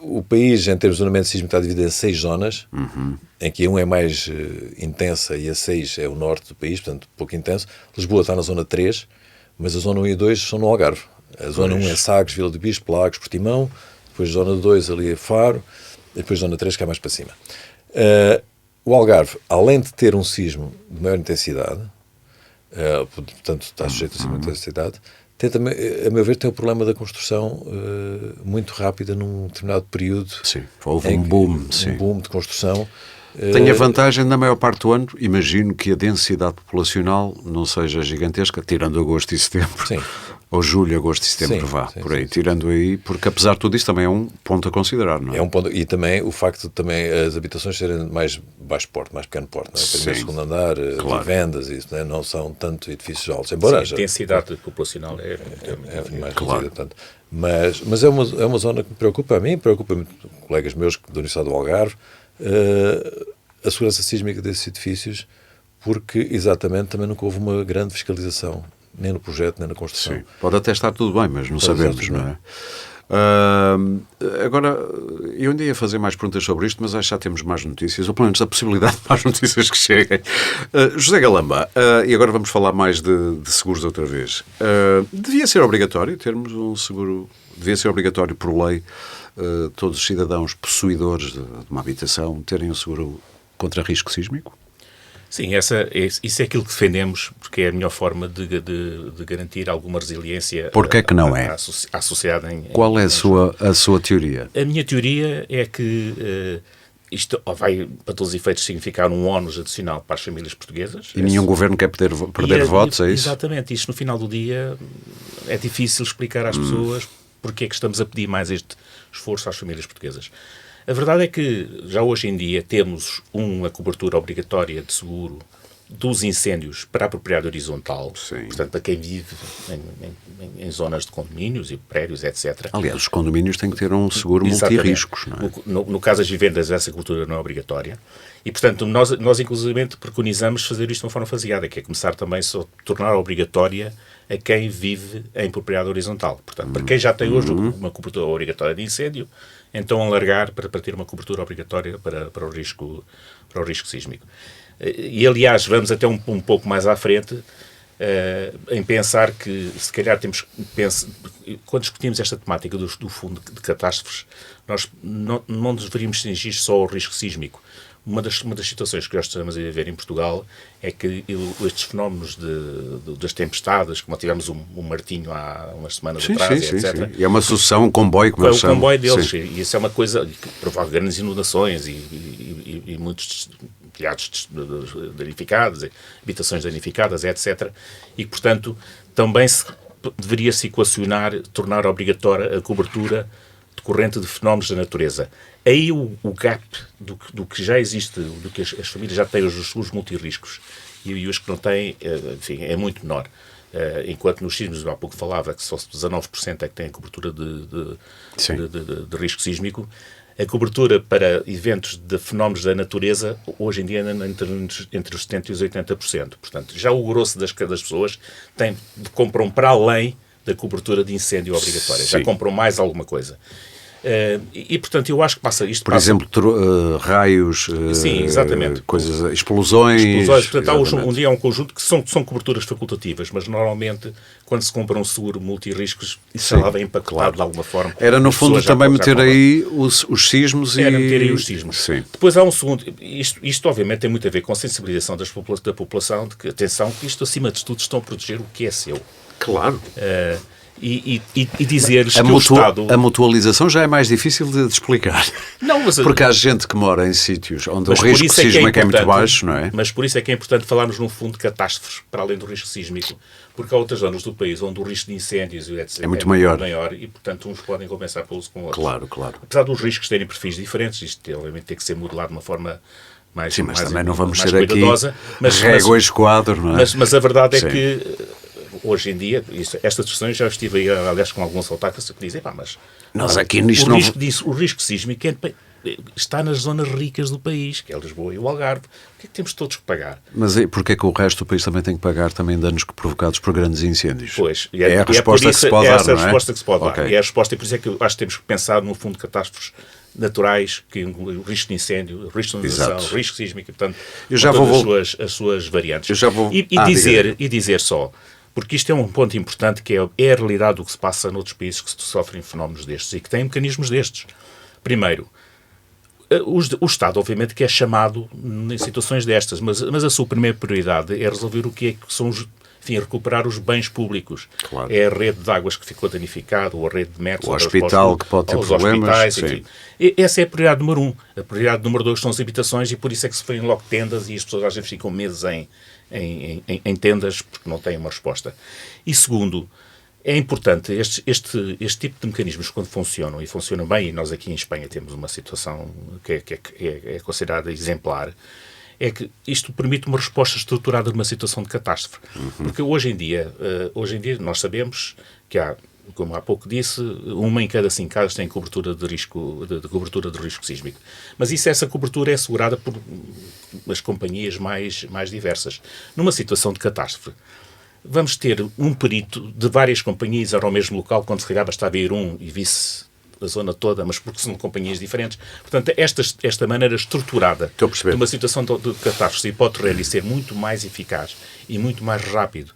O país, em termos de zonamento sísmico, está dividido em 6 zonas, em que a 1 é mais intensa e a 6 é o norte do país, portanto, pouco intenso. Lisboa está na zona 3, mas a zona 1 e 2 são no Algarve. A zona 1 é Sagres, Vila do Bispo, Lagos, Portimão, depois a zona 2 ali é Faro, e depois a zona 3 que é mais para cima. O Algarve, além de ter um sismo de maior intensidade, portanto está sujeito a sismo de intensidade, tem também, a meu ver, tem o problema da construção muito rápida num determinado período. Sim, houve um boom. Um boom de construção Tem a vantagem, na maior parte do ano, imagino que a densidade populacional não seja gigantesca, tirando agosto e setembro. Sim. Ou julho, agosto e setembro, por aí. Tirando aí, porque apesar de tudo isso também é um ponto a considerar, não é? É um ponto, e também o facto de também as habitações serem mais baixo porte, mais pequeno porte, não é? Primeiro, segundo andar, vivendas, isso, não é? Não são tanto edifícios altos, embora a densidade populacional é mais reduzida, portanto. Mas é uma zona que me preocupa a mim, preocupa-me colegas meus da Universidade do Algarve, a segurança sísmica desses edifícios, porque exatamente também nunca houve uma grande fiscalização, nem no projeto, nem na construção. Sim. Pode até estar tudo bem, mas não sabemos, não é? Agora, eu ainda ia fazer mais perguntas sobre isto, mas acho que já temos mais notícias, ou pelo menos a possibilidade de mais notícias que cheguem. José Galamba, e agora vamos falar mais de seguros outra vez. Devia ser obrigatório termos um seguro, devia ser obrigatório por lei todos os cidadãos possuidores de uma habitação terem um seguro contra risco sísmico? Sim, isso é aquilo que defendemos, porque é a melhor forma de garantir alguma resiliência. Porquê que não é? À sociedade. Qual é a sua teoria? A minha teoria é que isto vai, para todos os efeitos, significar um ónus adicional para as famílias portuguesas. E nenhum governo quer perder votos, é isso? Exatamente. Isto, no final do dia, é difícil explicar às pessoas porque é que estamos a pedir mais este esforço às famílias portuguesas. A verdade é que já hoje em dia temos uma cobertura obrigatória de seguro dos incêndios para a propriedade horizontal, Sim. Portanto, para quem vive em zonas de condomínios e prédios, etc. Aliás, os condomínios têm que ter um seguro multirriscos, não é? No caso das vivendas, essa cobertura não é obrigatória. E, portanto, nós inclusivamente preconizamos fazer isto de uma forma faseada, que é começar também a tornar obrigatória a quem vive em propriedade horizontal. Portanto, para quem já tem hoje uma cobertura obrigatória de incêndio, então alargar para ter uma cobertura obrigatória para o risco sísmico. E, aliás, vamos até um pouco mais à frente em pensar que, se calhar, quando discutimos esta temática do fundo de catástrofes, nós não deveríamos cingir só ao risco sísmico. Uma das situações que nós estamos a ver em Portugal é que estes fenómenos das tempestades, como tivemos um Martinho há umas semanas atrás, etc. Sim. E é uma sucessão, um comboio, como eles chamam. É o comboio deles, sim. E isso é uma coisa que provoca grandes inundações e muitos telhados danificados, habitações danificadas, etc. E, portanto, também deveria-se equacionar, tornar obrigatória a cobertura decorrente de fenómenos da natureza. Aí o gap do que já existe, do que as famílias já têm os multirriscos e os que não têm, enfim, é muito menor. Enquanto nos sismos, há pouco falava que só 19% é que têm a cobertura de risco sísmico, a cobertura para eventos de fenómenos da natureza, hoje em dia, entre os 70% e os 80%. Portanto, já o grosso das pessoas compram para além da cobertura de incêndio obrigatória. Sim. Já compram mais alguma coisa. Portanto, eu acho que Por exemplo, raios, sim, exatamente. Explosões. Portanto, há um conjunto que são coberturas facultativas, mas normalmente, quando se compra um seguro multirriscos, isso já lá vem empacotado de alguma forma. Era, no fundo, também meter aí os sismos. Era meter aí os sismos. Sim. Depois há um segundo. Isto obviamente tem muito a ver com a sensibilização da população, de que, atenção, que isto, acima de tudo, estão a proteger o que é seu. Claro. E dizer-lhes que o Estado... A mutualização já é mais difícil de explicar. Não, mas... Porque há gente que mora em sítios onde o risco sísmico é muito baixo, não é? Mas por isso é que é importante falarmos num fundo de catástrofes, para além do risco sísmico. Porque há outras zonas do país onde o risco de incêndios etc. é muito maior e, portanto, uns podem compensar pelos com outros. Claro. Apesar dos riscos terem perfis diferentes, isto obviamente tem que ser modelado de uma forma mais Sim, mas também não vamos ser aqui régua e esquadro, não é? Mas a verdade é que hoje em dia, estas discussões já estive aí, aliás, com alguns autarcas que dizem, mas nós aqui nisto o risco sísmico está nas zonas ricas do país, que é Lisboa e o Algarve. O que é que temos todos que pagar? Mas porquê que o resto do país também tem que pagar também danos provocados por grandes incêndios? Pois, é a resposta que se pode dar, não é? É essa a resposta que se pode dar. E é a resposta, e por isso é que eu acho que temos que pensar num fundo de catástrofes naturais, que o risco de incêndio, o risco de inundação, o risco sísmico, portanto, as suas variantes. E dizer só, porque isto é um ponto importante, que é a realidade do que se passa noutros países que sofrem fenómenos destes e que têm mecanismos destes. Primeiro, o Estado, obviamente, que é chamado em situações destas, mas a sua primeira prioridade é resolver o que são enfim, recuperar os bens públicos. Claro. É a rede de águas que ficou danificada, ou a rede de metros, O hospital que pode ter problemas, hospitais, sim. enfim. Essa é a prioridade número 1. A prioridade número 2 são as habitações, e por isso é que se põem logo tendas, e as pessoas às vezes ficam meses em tendas porque não têm uma resposta. E segundo, é importante, este tipo de mecanismos, quando funcionam, e funcionam bem, e nós aqui em Espanha temos uma situação que é considerada exemplar, é que isto permite uma resposta estruturada numa situação de catástrofe. Porque hoje em dia nós sabemos que há, como há pouco disse, 1 em cada 5 casas tem cobertura de risco, de cobertura de risco sísmico. Mas essa cobertura é assegurada por as companhias mais diversas. Numa situação de catástrofe, vamos ter um perito de várias companhias ao mesmo local, quando se calhar bastava ir e visse a zona toda, mas porque são companhias diferentes. Portanto, esta maneira estruturada de uma situação de catástrofe pode terreno e ser muito mais eficaz e muito mais rápido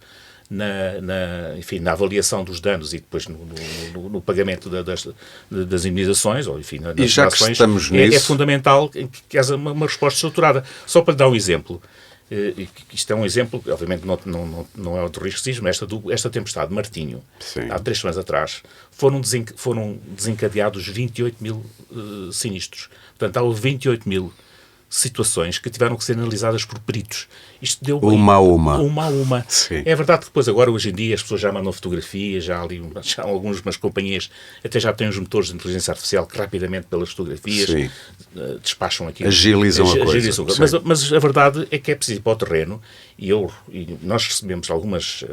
na avaliação dos danos e depois no pagamento das indemnizações, ou enfim, nas e já que estamos nisso, é fundamental que haja uma resposta estruturada. Só para lhe dar um exemplo, isto é um exemplo, obviamente não é o do risco sísmico, esta tempestade Martinho, sim, há 3 semanas atrás, foram desencadeados 28 mil sinistros. Portanto, há 28 mil situações que tiveram que ser analisadas por peritos. Isto deu uma a uma. Uma a uma. Sim. É verdade que depois, agora, hoje em dia, as pessoas já mandam fotografias, já há algumas companhias até já têm os motores de inteligência artificial que rapidamente, pelas fotografias, sim, despacham aquilo. Agilizam a coisa. Mas a verdade é que é preciso ir para o terreno, e nós recebemos algumas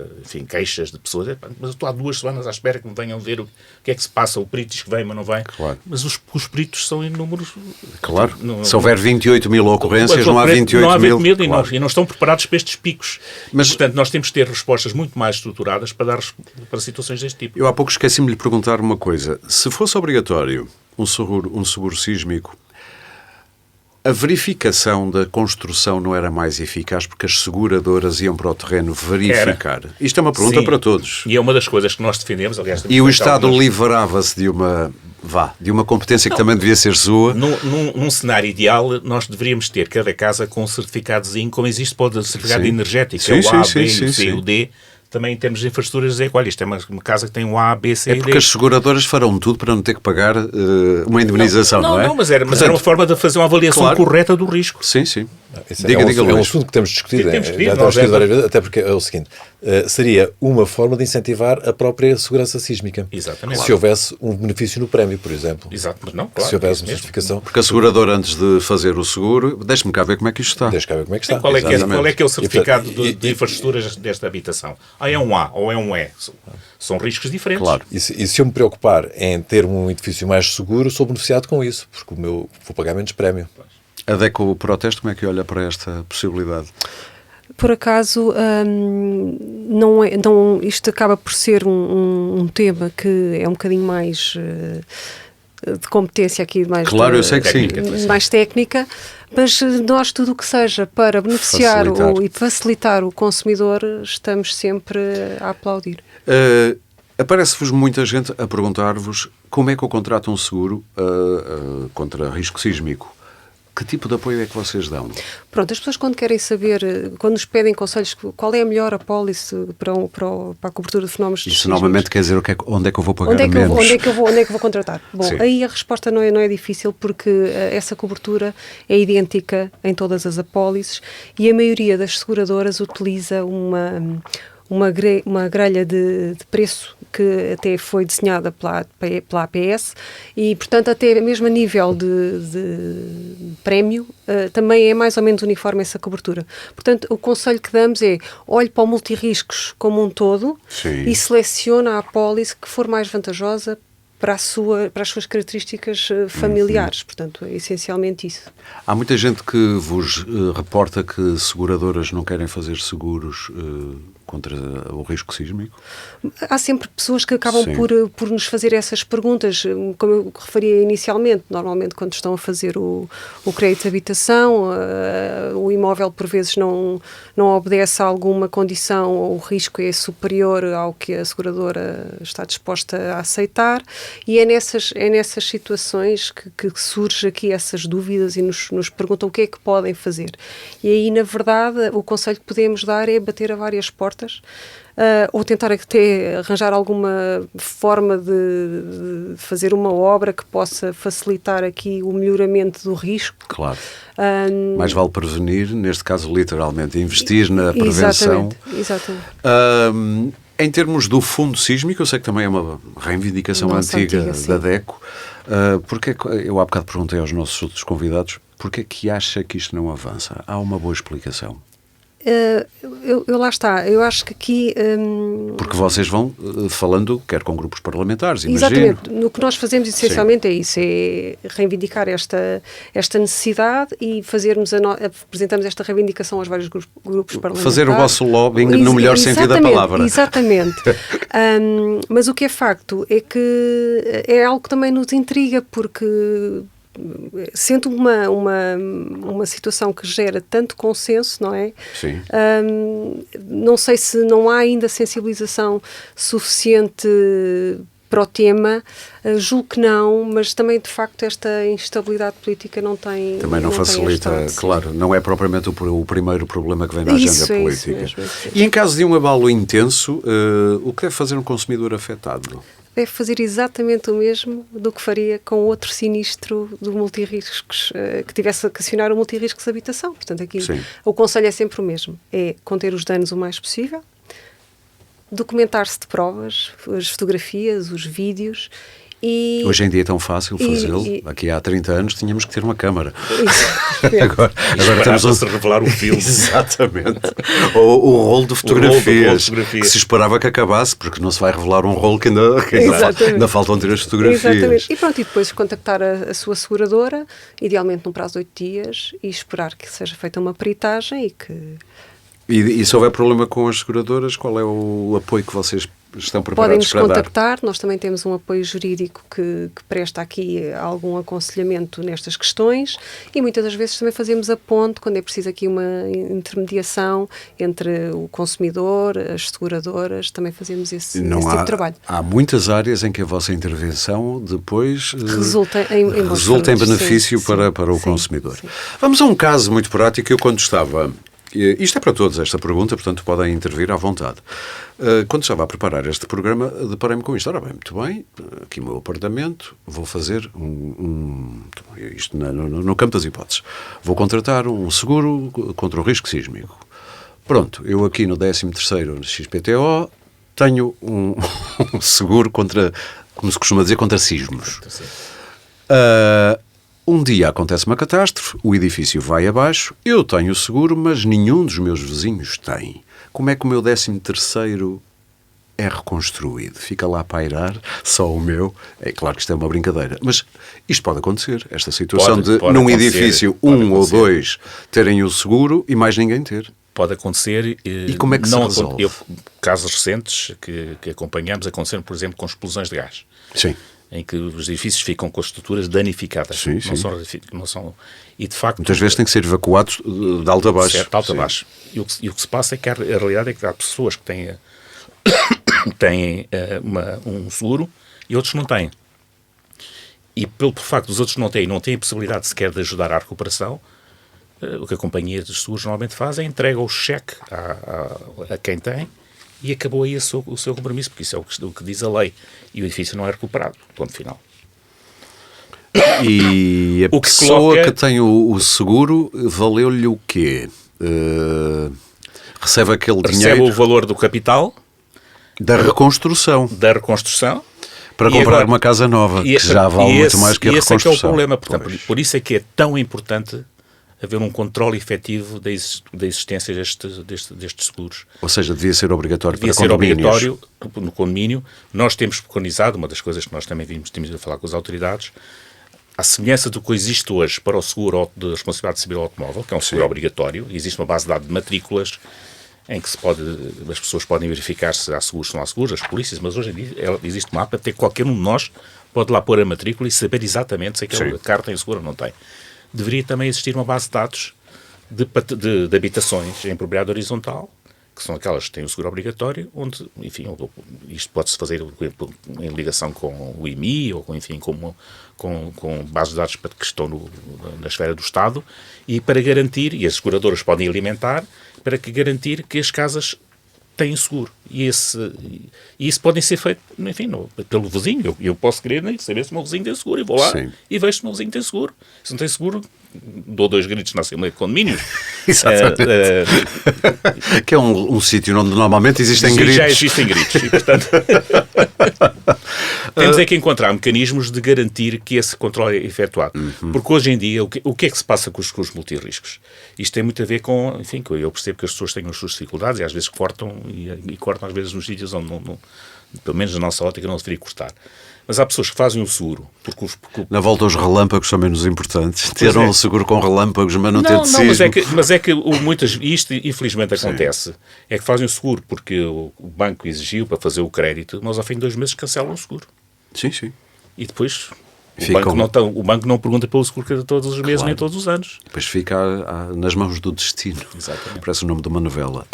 queixas de pessoas, mas eu estou há 2 semanas à espera que me venham ver o que é que se passa, o perito diz que vem, mas não vem. Claro. Mas os peritos são inúmeros. Claro. Se houver 28 mil ocorrências, não há 28 mil. Claro. E não estão preparados para estes picos. Mas, portanto, nós temos que ter respostas muito mais estruturadas para situações deste tipo. Eu há pouco esqueci-me de lhe perguntar uma coisa. Se fosse obrigatório um seguro sísmico, a verificação da construção não era mais eficaz porque as seguradoras iam para o terreno verificar? Isto é uma pergunta para todos. E é uma das coisas que nós defendemos. Aliás, e o Estado livrava-se de uma competência que também devia ser sua? Num cenário ideal, nós deveríamos ter cada casa com um certificadozinho, como existe para o certificado energético, sim, é o A, sim, B, sim, o C e o D. Também em termos de infraestruturas, dizer que, olha, isto é uma casa que tem um A, B, C e D. É porque as seguradoras farão tudo para não ter que pagar uma indemnização, não é? Não, mas era uma forma de fazer uma avaliação correta do risco. Sim, sim. Diga, é um assunto que temos discutido, já temos discutido várias vezes, até porque é o seguinte, seria uma forma de incentivar a própria segurança sísmica. Exatamente. Se houvesse um benefício no prémio, por exemplo. Exato, mas não, claro. Se houvesse uma certificação. Porque a seguradora, antes de fazer o seguro, deixe-me cá ver como é que isto está. Deixe cá ver como é que está. Qual é que é o certificado de infraestruturas desta habitação? É um A ou é um E. São riscos diferentes. Claro. E se eu me preocupar em ter um edifício mais seguro, sou beneficiado com isso, porque vou pagar menos prémio. A DECO Proteste, como é que olha para esta possibilidade? Por acaso, isto acaba por ser um tema que é um bocadinho mais de competência aqui, claro, eu sei que mais técnica, mas nós tudo o que seja para beneficiar e facilitar o consumidor, estamos sempre a aplaudir. Aparece-vos muita gente a perguntar-vos como é que eu contrato um seguro contra risco sísmico. Que tipo de apoio é que vocês dão? Pronto, as pessoas quando querem saber, quando nos pedem conselhos, qual é a melhor apólice para a cobertura de fenómenos sísmicos? Isso normalmente quer dizer onde é que eu vou pagar menos? Onde é que eu vou contratar? Bom, sim, aí a resposta não é difícil, porque essa cobertura é idêntica em todas as apólices e a maioria das seguradoras utiliza uma grelha de preço que até foi desenhada pela APS e, portanto, até mesmo a nível de prémio, também é mais ou menos uniforme essa cobertura. Portanto, o conselho que damos é olhe para o multirriscos como um todo, sim, e seleciona a apólice que for mais vantajosa para as suas características familiares. Portanto, é essencialmente isso. Há muita gente que vos reporta que seguradoras não querem fazer seguros contra o risco sísmico? Há sempre pessoas que acabam por nos fazer essas perguntas, como eu referia inicialmente. Normalmente, quando estão a fazer o crédito de habitação, o imóvel por vezes não obedece a alguma condição ou o risco é superior ao que a seguradora está disposta a aceitar, e é nessas situações que surge aqui essas dúvidas e nos perguntam o que é que podem fazer. E aí, na verdade, o conselho que podemos dar é bater a várias portas respostas, ou tentar até arranjar alguma forma de fazer uma obra que possa facilitar aqui o melhoramento do risco. Claro. Mais vale prevenir, neste caso literalmente, investir na prevenção. Exatamente. Em termos do fundo sísmico, eu sei que também é uma reivindicação antiga da DECO, porque eu há bocado perguntei aos nossos outros convidados, porque é que acha que isto não avança? Há uma boa explicação. Lá está, eu acho que aqui... Porque vocês vão falando, quer com grupos parlamentares, imagino. Exatamente, no que nós fazemos essencialmente é isso, é reivindicar esta necessidade e apresentamos esta reivindicação aos vários grupos parlamentares. Fazer o vosso lobbying no melhor sentido da palavra. Exatamente, mas o que é facto é que é algo que também nos intriga, porque... sendo uma situação que gera tanto consenso, não é? Sim. Não sei se não há ainda sensibilização suficiente para o tema, julgo que não, mas também de facto esta instabilidade política não tem... Também não facilita, claro, não é propriamente o primeiro problema que vem na agenda política. Isso mesmo. E em caso de um abalo intenso, o que deve fazer um consumidor afetado? Deve fazer exatamente o mesmo do que faria com outro sinistro do multirriscos, que tivesse a acionar o multirriscos de habitação. Portanto, aqui o conselho é sempre o mesmo, é conter os danos o mais possível, documentar-se de provas, as fotografias, os vídeos. E hoje em dia é tão fácil fazê-lo. Aqui há 30 anos tínhamos que ter uma câmara. Agora estamos a revelar o filme. Exatamente. Ou o rolo de fotografias, que se esperava que acabasse, porque não se vai revelar um rolo que ainda faltam ter as fotografias. Exatamente. E pronto, e depois contactar a sua seguradora, idealmente num prazo de 8 dias, e esperar que seja feita uma peritagem e que... E se houver problema com as seguradoras, qual é o apoio que vocês estão preparados para dar? Podem-nos contactar, nós também temos um apoio jurídico que presta aqui algum aconselhamento nestas questões e muitas das vezes também fazemos a ponte quando é preciso aqui uma intermediação entre o consumidor, as seguradoras, também fazemos esse tipo de trabalho. Há muitas áreas em que a vossa intervenção depois resulta em benefício para o consumidor. Sim. Vamos a um caso muito prático. Eu quando estava... Isto é para todos, esta pergunta, portanto podem intervir à vontade. Quando estava a preparar este programa, deparei-me com isto. Ora bem, muito bem, aqui o meu apartamento, vou fazer isto no campo das hipóteses. Vou contratar um seguro contra o risco sísmico. Pronto, eu aqui no 13º XPTO tenho um seguro contra, como se costuma dizer, contra sismos. Um dia acontece uma catástrofe, o edifício vai abaixo, eu tenho seguro, mas nenhum dos meus vizinhos tem. Como é que o meu 13º é reconstruído? Fica lá a pairar, só o meu? É claro que isto é uma brincadeira, mas isto pode acontecer, esta situação de num edifício ou dois terem o seguro e mais ninguém ter. Pode acontecer. E como é que se resolve? Casos recentes que acompanhamos aconteceram, por exemplo, com explosões de gás. Sim. Em que os edifícios ficam com as estruturas danificadas. Sim. Não são, e de facto... Muitas vezes têm que ser evacuados de alto a baixo. Certo, de alto a baixo. E o que se passa é que a realidade é que há pessoas que têm um seguro e outros não têm. E pelo facto dos outros não têm a possibilidade sequer de ajudar à recuperação, o que a companhia de seguros normalmente faz é entrega o cheque a quem tem e acabou aí o seu compromisso, porque isso é o que diz a lei. E o edifício não é recuperado. Ponto final. E a pessoa que tem o seguro, valeu-lhe o quê? Recebe aquele dinheiro? Recebe o valor do capital. Da reconstrução. Para comprar uma casa nova, que já vale muito mais que a reconstrução. Esse é que é o problema. Portanto, por isso é que é tão importante haver um controle efetivo da existência destes seguros. Ou seja, devia ser obrigatório para condomínios. Devia ser obrigatório no condomínio. Nós temos preconizado, uma das coisas que nós também temos a falar com as autoridades, à semelhança do que existe hoje para o seguro de responsabilidade civil automóvel, que é um seguro obrigatório, existe uma base de dados de matrículas em que as pessoas podem verificar se há seguros ou não há seguros, as polícias, mas hoje em dia existe uma app até qualquer um de nós pode lá pôr a matrícula e saber exatamente se aquele carro tem seguro ou não tem. Deveria também existir uma base de dados de habitações em propriedade horizontal, que são aquelas que têm o seguro obrigatório, onde, enfim, isto pode-se fazer em ligação com o IMI ou, enfim, com bases de dados que estão na esfera do Estado, e para garantir, e as seguradoras podem alimentar, para garantir que as casas têm seguro. E isso podem ser feito, enfim, pelo vizinho. Eu posso querer saber se o meu vizinho tem seguro. E vou lá e vejo se o meu vizinho tem seguro. Se não tem seguro, dou 2 gritos na Assembleia de Condomínios. Exatamente. Que é um sítio onde normalmente existem gritos. Já existem gritos. E, portanto, temos é que encontrar mecanismos de garantir que esse controle é efetuado. Porque hoje em dia, o que é que se passa com os multirriscos? Isto tem muito a ver com, enfim, eu percebo que as pessoas têm as suas dificuldades e às vezes cortam, e cortam às vezes nos sítios onde, pelo menos na nossa ótica, não se deveria cortar. Mas há pessoas que fazem o seguro. Na volta os relâmpagos são menos importantes. Ter um seguro com relâmpagos, mas não ter de sismo. Mas é que isto infelizmente acontece. É que fazem o seguro porque o banco exigiu para fazer o crédito, mas ao fim de 2 meses cancelam o seguro. Sim, sim. E depois o banco não pergunta pelo seguro todos os meses nem todos os anos. Depois fica nas mãos do destino. Exatamente. Parece o nome de uma novela.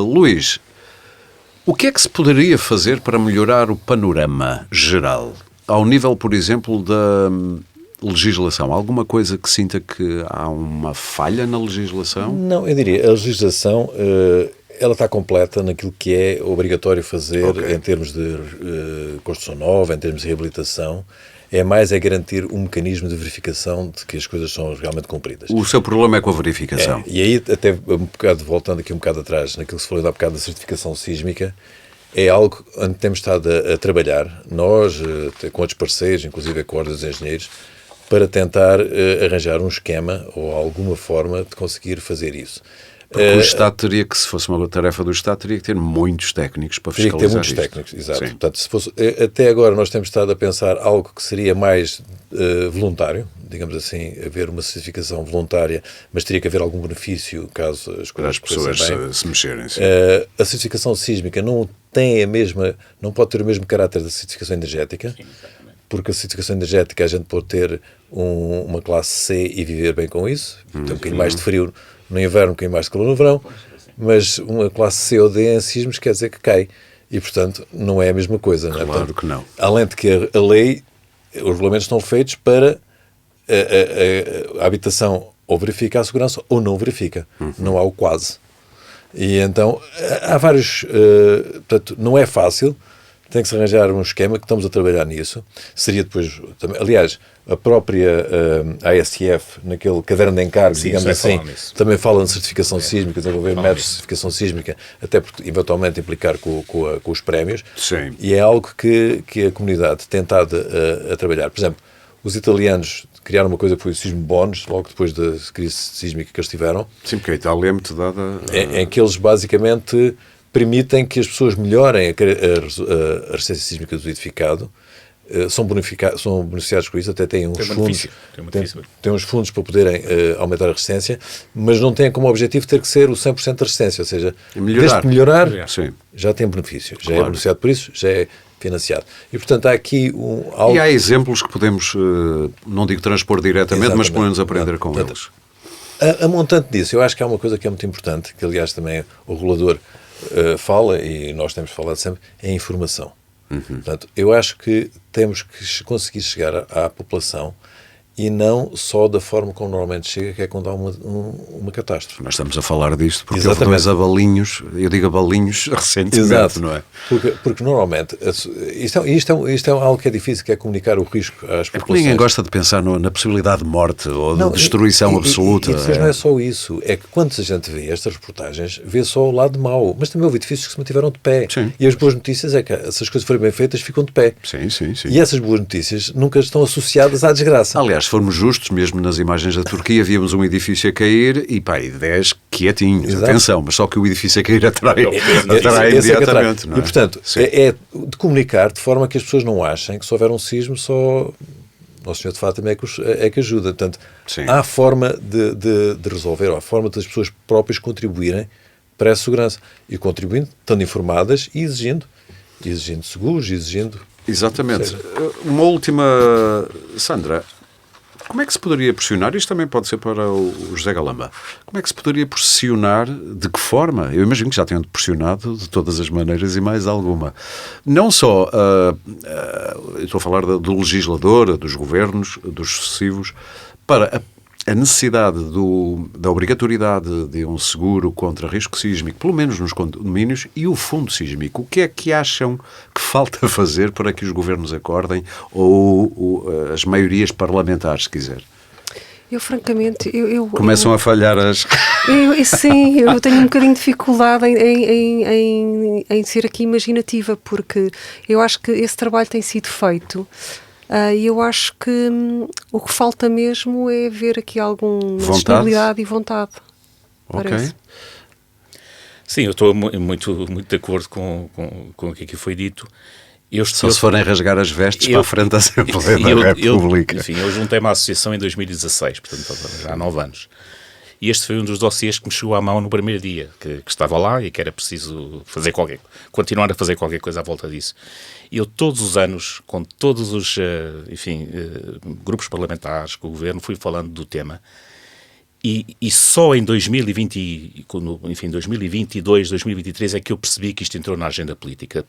Luís, o que é que se poderia fazer para melhorar o panorama geral? Ao nível, por exemplo, da legislação. Alguma coisa que sinta que há uma falha na legislação? Não, eu diria, a legislação ela está completa naquilo que é obrigatório fazer em termos de construção nova, em termos de reabilitação. É mais garantir um mecanismo de verificação de que as coisas são realmente cumpridas. O seu problema é com a verificação. E aí, até voltando aqui um bocado atrás, naquilo que se falou há bocado da certificação sísmica, é algo onde temos estado a trabalhar, nós, com outros parceiros, inclusive com a Ordem dos Engenheiros, para tentar arranjar um esquema ou alguma forma de conseguir fazer isso. Porque o Estado teria que, se fosse uma tarefa do Estado, teria que ter muitos técnicos para fiscalizar isto. Teria que ter muitos técnicos, exato. Sim. Portanto, se fosse, até agora nós temos estado a pensar algo que seria mais voluntário, digamos assim, haver uma certificação voluntária, mas teria que haver algum benefício caso as coisas pessoas se mexerem. Sim. A certificação sísmica não pode ter o mesmo caráter da certificação energética. Sim, porque a certificação energética a gente pode ter uma classe C e viver bem com isso, tem um bocadinho mais de frio no inverno, um bocadinho mais de calor no verão, mas uma classe C ou D em sismos quer dizer que cai, e portanto não é a mesma coisa. Claro, não é? Portanto, que não. Além de que a lei, os regulamentos estão feitos para a habitação ou verifica a segurança ou não verifica, não há o quase. E então há vários, portanto não é fácil. Tem que se arranjar um esquema, que estamos a trabalhar nisso. Seria depois, aliás, a própria ASF, naquele caderno de encargos, digamos assim, também fala de certificação sísmica, desenvolver métodos de certificação sísmica, até porque eventualmente implicar com os prémios. Sim. E é algo que a comunidade tem estado a trabalhar. Por exemplo, os italianos criaram uma coisa que foi o sismo bónus, logo depois da crise sísmica que eles tiveram. Sim, porque a Itália é muito dada... Em que eles basicamente permitem que as pessoas melhorem a resistência sísmica do edificado, são beneficiados com isso, até têm uns fundos, têm uns fundos para poderem aumentar a resistência, mas não têm como objetivo ter que ser o 100% da resistência, ou seja, desde que melhorar, já tem benefício, já é beneficiado por isso, já é financiado. E, portanto, há aqui algo... E há exemplos que podemos, não digo transpor diretamente, mas pelo menos aprender com eles. A montante disso, eu acho que há uma coisa que é muito importante, que aliás também o regulador fala, e nós temos falado sempre, é a informação. Portanto, eu acho que temos que conseguir chegar à população e não só da forma como normalmente chega, que é quando há uma catástrofe. Nós estamos a falar disto porque houve 2 abalinhos, eu digo abalinhos recentemente, exato, não é? Porque normalmente, isto é algo que é difícil, que é comunicar o risco às populações. Ninguém gosta de pensar na possibilidade de morte ou de destruição absoluta. E depois não é só isso, é que quando a gente vê estas reportagens, vê só o lado mau, mas também houve edifícios que se mantiveram de pé. Sim. E as boas notícias é que se as coisas forem bem feitas, ficam de pé. Sim. E essas boas notícias nunca estão associadas à desgraça. Aliás, se formos justos, mesmo nas imagens da Turquia, víamos um edifício a cair e 10 quietinhos. Exato. Atenção, mas só que o edifício a cair atrai imediatamente. Não é? E, portanto, é de comunicar de forma que as pessoas não achem que se houver um sismo só Nosso Senhor de Fátima é que ajuda. Portanto, há forma de resolver, ou há forma das pessoas próprias contribuírem para essa segurança. E contribuindo, estando informadas e exigindo seguros, exigindo... Exatamente. Uma última, Sandra, como é que se poderia pressionar, isto também pode ser para o José Galamba, como é que se poderia pressionar, de que forma? Eu imagino que já tenham pressionado de todas as maneiras e mais alguma. Não só, eu estou a falar do legislador, dos governos, dos sucessivos, para a necessidade da obrigatoriedade de um seguro contra risco sísmico, pelo menos nos condomínios, e o fundo sísmico. O que é que acham que falta fazer para que os governos acordem, ou as maiorias parlamentares, se quiser? Eu, francamente, Começam a falhar as... Sim, eu tenho um bocadinho de dificuldade em ser aqui imaginativa, porque eu acho que esse trabalho tem sido feito. E eu acho que o que falta mesmo é ver aqui alguma disponibilidade e vontade. Ok. Parece. Sim, eu estou muito de acordo com o que aqui foi dito. Só se forem rasgar as vestes para a frente da Assembleia da República. Enfim, eu juntei-me à associação em 2016, portanto já há 9 anos. E este foi um dos dossiês que me chegou à mão no primeiro dia, que estava lá e que era preciso continuar a fazer qualquer coisa à volta disso. E eu todos os anos, com todos os grupos parlamentares, com o Governo, fui falando do tema. E só em 2022, 2023 é que eu percebi que isto entrou na agenda política.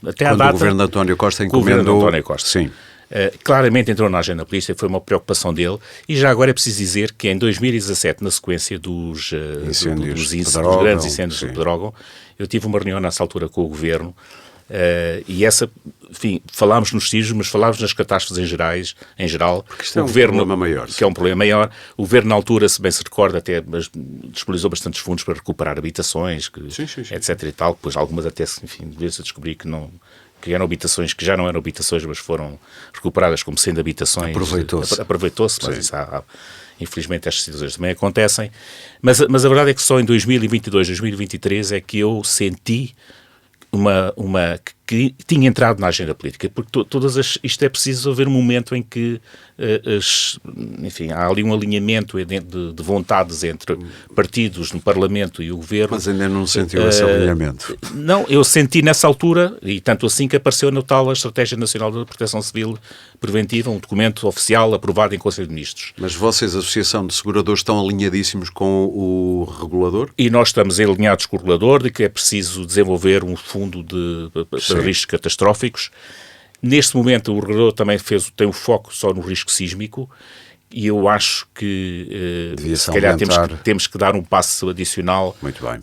Até à data... Quando o governo de António Costa encomendou... O governo de António Costa. Sim. Claramente entrou na agenda política, foi uma preocupação dele, e já agora é preciso dizer que em 2017, na sequência dos grandes incêndios de Pedrógão, eu tive uma reunião nessa altura com o Governo, e falámos nos sismos, mas falámos nas catástrofes em geral. Porque isto é um problema maior. Que é um problema maior. O Governo, na altura, se bem se recorda, até disponibilizou bastantes fundos para recuperar habitações, sim. etc. e tal, pois algumas até, veio-se a descobrir que eram habitações que já não eram habitações, mas foram recuperadas como sendo habitações. Aproveitou-se, mas isso infelizmente estas situações também acontecem. Mas a verdade é que só em 2022, 2023 é que eu senti que tinha entrado na agenda política, porque isto é preciso haver um momento em que há ali um alinhamento de vontades entre partidos no Parlamento e o Governo. Mas ainda não sentiu esse alinhamento? Não, eu senti nessa altura, e tanto assim que apareceu no tal a Estratégia Nacional de Proteção Civil Preventiva, um documento oficial aprovado em Conselho de Ministros. Mas vocês, a Associação de Seguradores, estão alinhadíssimos com o regulador? E nós estamos alinhados com o regulador de que é preciso desenvolver um fundo de riscos catastróficos. Neste momento, o regulador também tem um foco só no risco sísmico, e eu acho que se calhar temos que dar um passo adicional. Muito bem.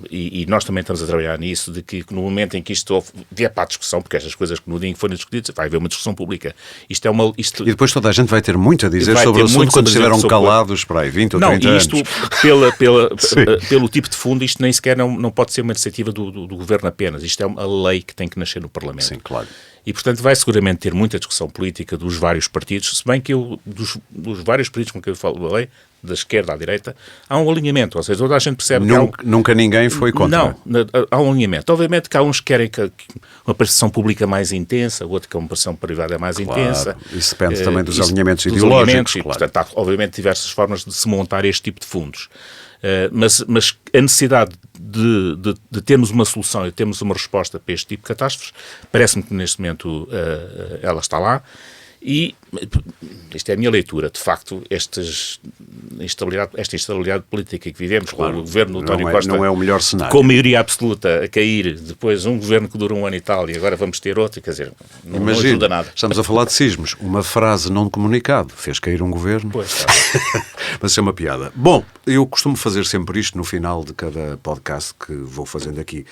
E nós também estamos a trabalhar nisso, de que no momento em que isto vier para a discussão, porque estas coisas que no dia em que forem discutidas, vai haver uma discussão pública. E depois toda a gente vai ter muito a dizer sobre o assunto quando estiveram calados para aí 20 ou 30 anos. Não, isto, pelo tipo de fundo, isto nem sequer não pode ser uma iniciativa do Governo apenas. Isto é uma lei que tem que nascer no Parlamento. Sim, claro. E, portanto, vai seguramente ter muita discussão política dos vários partidos, se bem que dos vários partidos com que eu falei, da esquerda à direita, há um alinhamento, ou seja, toda a gente percebe Nunca ninguém foi contra. Não, há um alinhamento. Obviamente que há uns que querem uma prestação pública mais intensa, outro que uma prestação privada mais intensa. Isso depende também dos alinhamentos ideológicos. Claro. Portanto, há, obviamente, diversas formas de se montar este tipo de fundos. Mas a necessidade de termos uma solução e termos uma resposta para este tipo de catástrofes, parece-me que neste momento ela está lá. E isto é a minha leitura. De facto, esta instabilidade política que vivemos, com o governo do António Costa não é o melhor cenário, com maioria absoluta a cair, depois um governo que dura um ano e tal, e agora vamos ter outro, quer dizer, não ajuda nada. Estamos a falar de sismos. Uma frase não comunicado fez cair um governo. Pois está. Mas isso é uma piada. Bom, eu costumo fazer sempre isto no final de cada podcast que vou fazendo aqui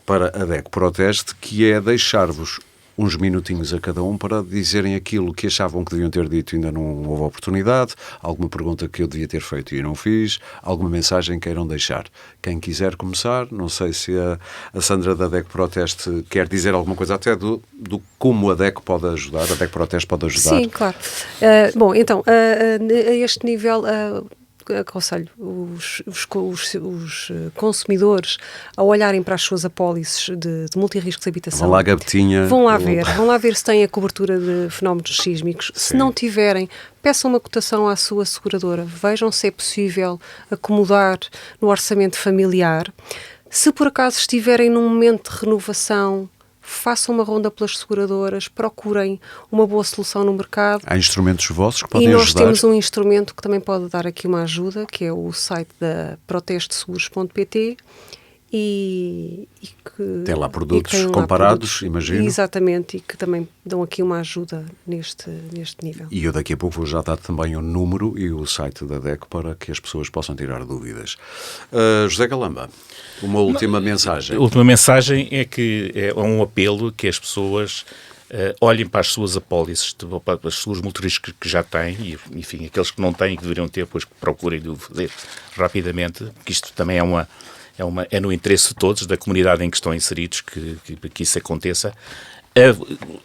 para a DECO Proteste, que é deixar-vos uns minutinhos a cada um para dizerem aquilo que achavam que deviam ter dito e ainda não houve oportunidade, alguma pergunta que eu devia ter feito e não fiz, alguma mensagem queiram deixar. Quem quiser começar, não sei se a Sandra da DECO Proteste quer dizer alguma coisa até do como a DECO pode ajudar, a DECO Proteste pode ajudar. Sim, claro. Bom, então, a este nível... aconselho os consumidores a olharem para as suas apólices de multirriscos de habitação. Vão lá, gavetinha. Vão lá ver se têm a cobertura de fenómenos sísmicos. Sim. Se não tiverem, peçam uma cotação à sua seguradora. Vejam se é possível acomodar no orçamento familiar. Se por acaso estiverem num momento de renovação, façam uma ronda pelas seguradoras, procurem uma boa solução no mercado. Há instrumentos vossos que podem ajudar? E nós temos um instrumento que também pode dar aqui uma ajuda, que é o site da protesteseguros.pt, e que Tem lá produtos e que tem lá comparados, produtos, imagino. exatamente, e que também dão aqui uma ajuda neste nível. E eu daqui a pouco vou já dar também o número e o site da DECO para que as pessoas possam tirar dúvidas. José Galamba, uma última mensagem. A última mensagem é que é um apelo que as pessoas olhem para as suas apólices, para os seguros multiriscos que já têm, e, enfim, aqueles que não têm e que deveriam ter, pois procurem de o fazer rapidamente, porque isto também é no interesse de todos, da comunidade em que estão inseridos, que isso aconteça.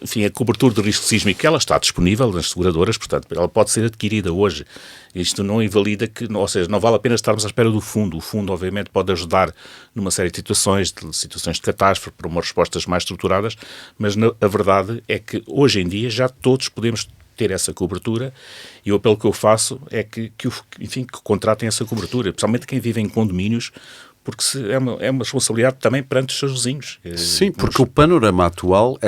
Enfim, a cobertura de risco sísmico, ela está disponível nas seguradoras, portanto, ela pode ser adquirida hoje. Isto não invalida ou seja, não vale a pena estarmos à espera do fundo. O fundo, obviamente, pode ajudar numa série de situações de catástrofe, para umas respostas mais estruturadas, mas a verdade é que hoje em dia já todos podemos ter essa cobertura, e o apelo que eu faço é que contratem essa cobertura, principalmente quem vive em condomínios, porque é uma responsabilidade também perante os seus vizinhos. Sim, porque o panorama atual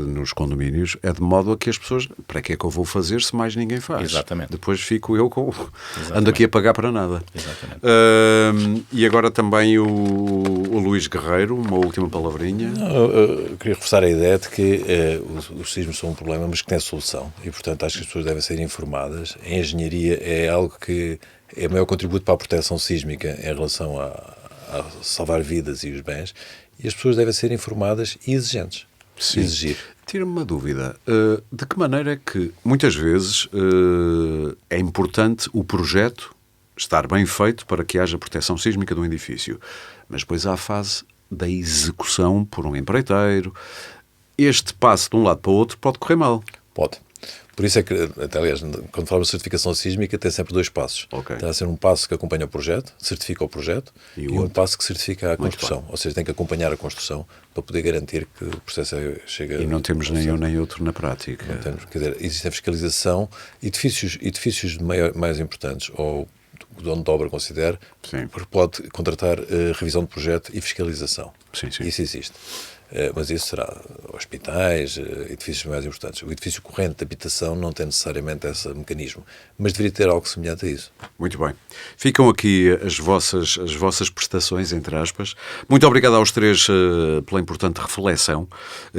nos condomínios é de modo a que as pessoas, para que é que eu vou fazer se mais ninguém faz? Exatamente. Depois fico eu ando aqui a pagar para nada. Exatamente. E agora também o Luís Guerreiro, uma última palavrinha. Eu queria reforçar a ideia de que os sismos são um problema, mas que têm solução. E, portanto, acho que as pessoas devem ser informadas. A engenharia é algo que é o maior contributo para a proteção sísmica em relação a salvar vidas e os bens, e as pessoas devem ser informadas e exigentes. Sim. Exigir. Tira-me uma dúvida. De que maneira é que, muitas vezes, é importante o projeto estar bem feito para que haja proteção sísmica de um edifício, mas depois há a fase da execução por um empreiteiro. Este passo de um lado para o outro pode correr mal. Pode. Por isso é que, aliás, quando falamos de certificação sísmica, tem sempre dois passos. Okay. Tem a ser um passo que acompanha o projeto, certifica o projeto, e um passo que certifica a construção. Ou seja, tem que acompanhar a construção para poder garantir que o processo chega... E não temos nenhum nem outro na prática. Não temos, quer dizer, existe a fiscalização, edifícios mais importantes, ou o dono de obra considera, pode contratar revisão de projeto e fiscalização. Sim. Isso existe. Mas isso será hospitais, edifícios mais importantes. O edifício corrente de habitação não tem necessariamente esse mecanismo, mas deveria ter algo semelhante a isso. Muito bem. Ficam aqui as vossas prestações, entre aspas. Muito obrigado aos três pela importante reflexão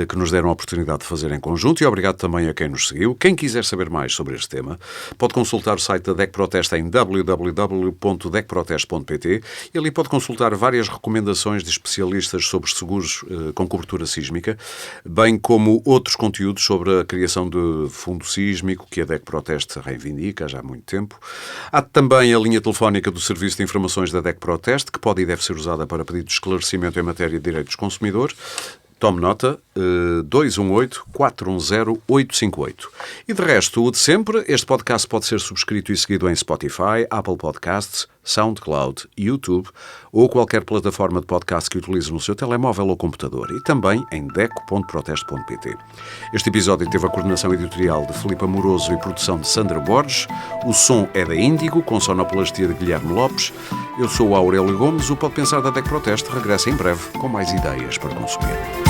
que nos deram a oportunidade de fazer em conjunto, e obrigado também a quem nos seguiu. Quem quiser saber mais sobre este tema, pode consultar o site da DECO Proteste em www.decproteste.pt, e ali pode consultar várias recomendações de especialistas sobre seguros com cobertura sísmica, bem como outros conteúdos sobre a criação de fundo sísmico que a DECO Proteste reivindica já há muito tempo. Há também a linha telefónica do Serviço de Informações da DECO Proteste, que pode e deve ser usada para pedido de esclarecimento em matéria de direitos do consumidor. Tome nota, 218-410-858. E de resto, o de sempre, este podcast pode ser subscrito e seguido em Spotify, Apple Podcasts, SoundCloud, YouTube ou qualquer plataforma de podcast que utilize no seu telemóvel ou computador, e também em deco.proteste.pt. Este episódio teve a coordenação editorial de Filipe Amoroso e produção de Sandra Borges. O som é da Índigo, com sonoplastia de Guilherme Lopes. Eu sou o Aurélio Gomes. O Pode Pensar da DECO Proteste regressa em breve com mais ideias para consumir.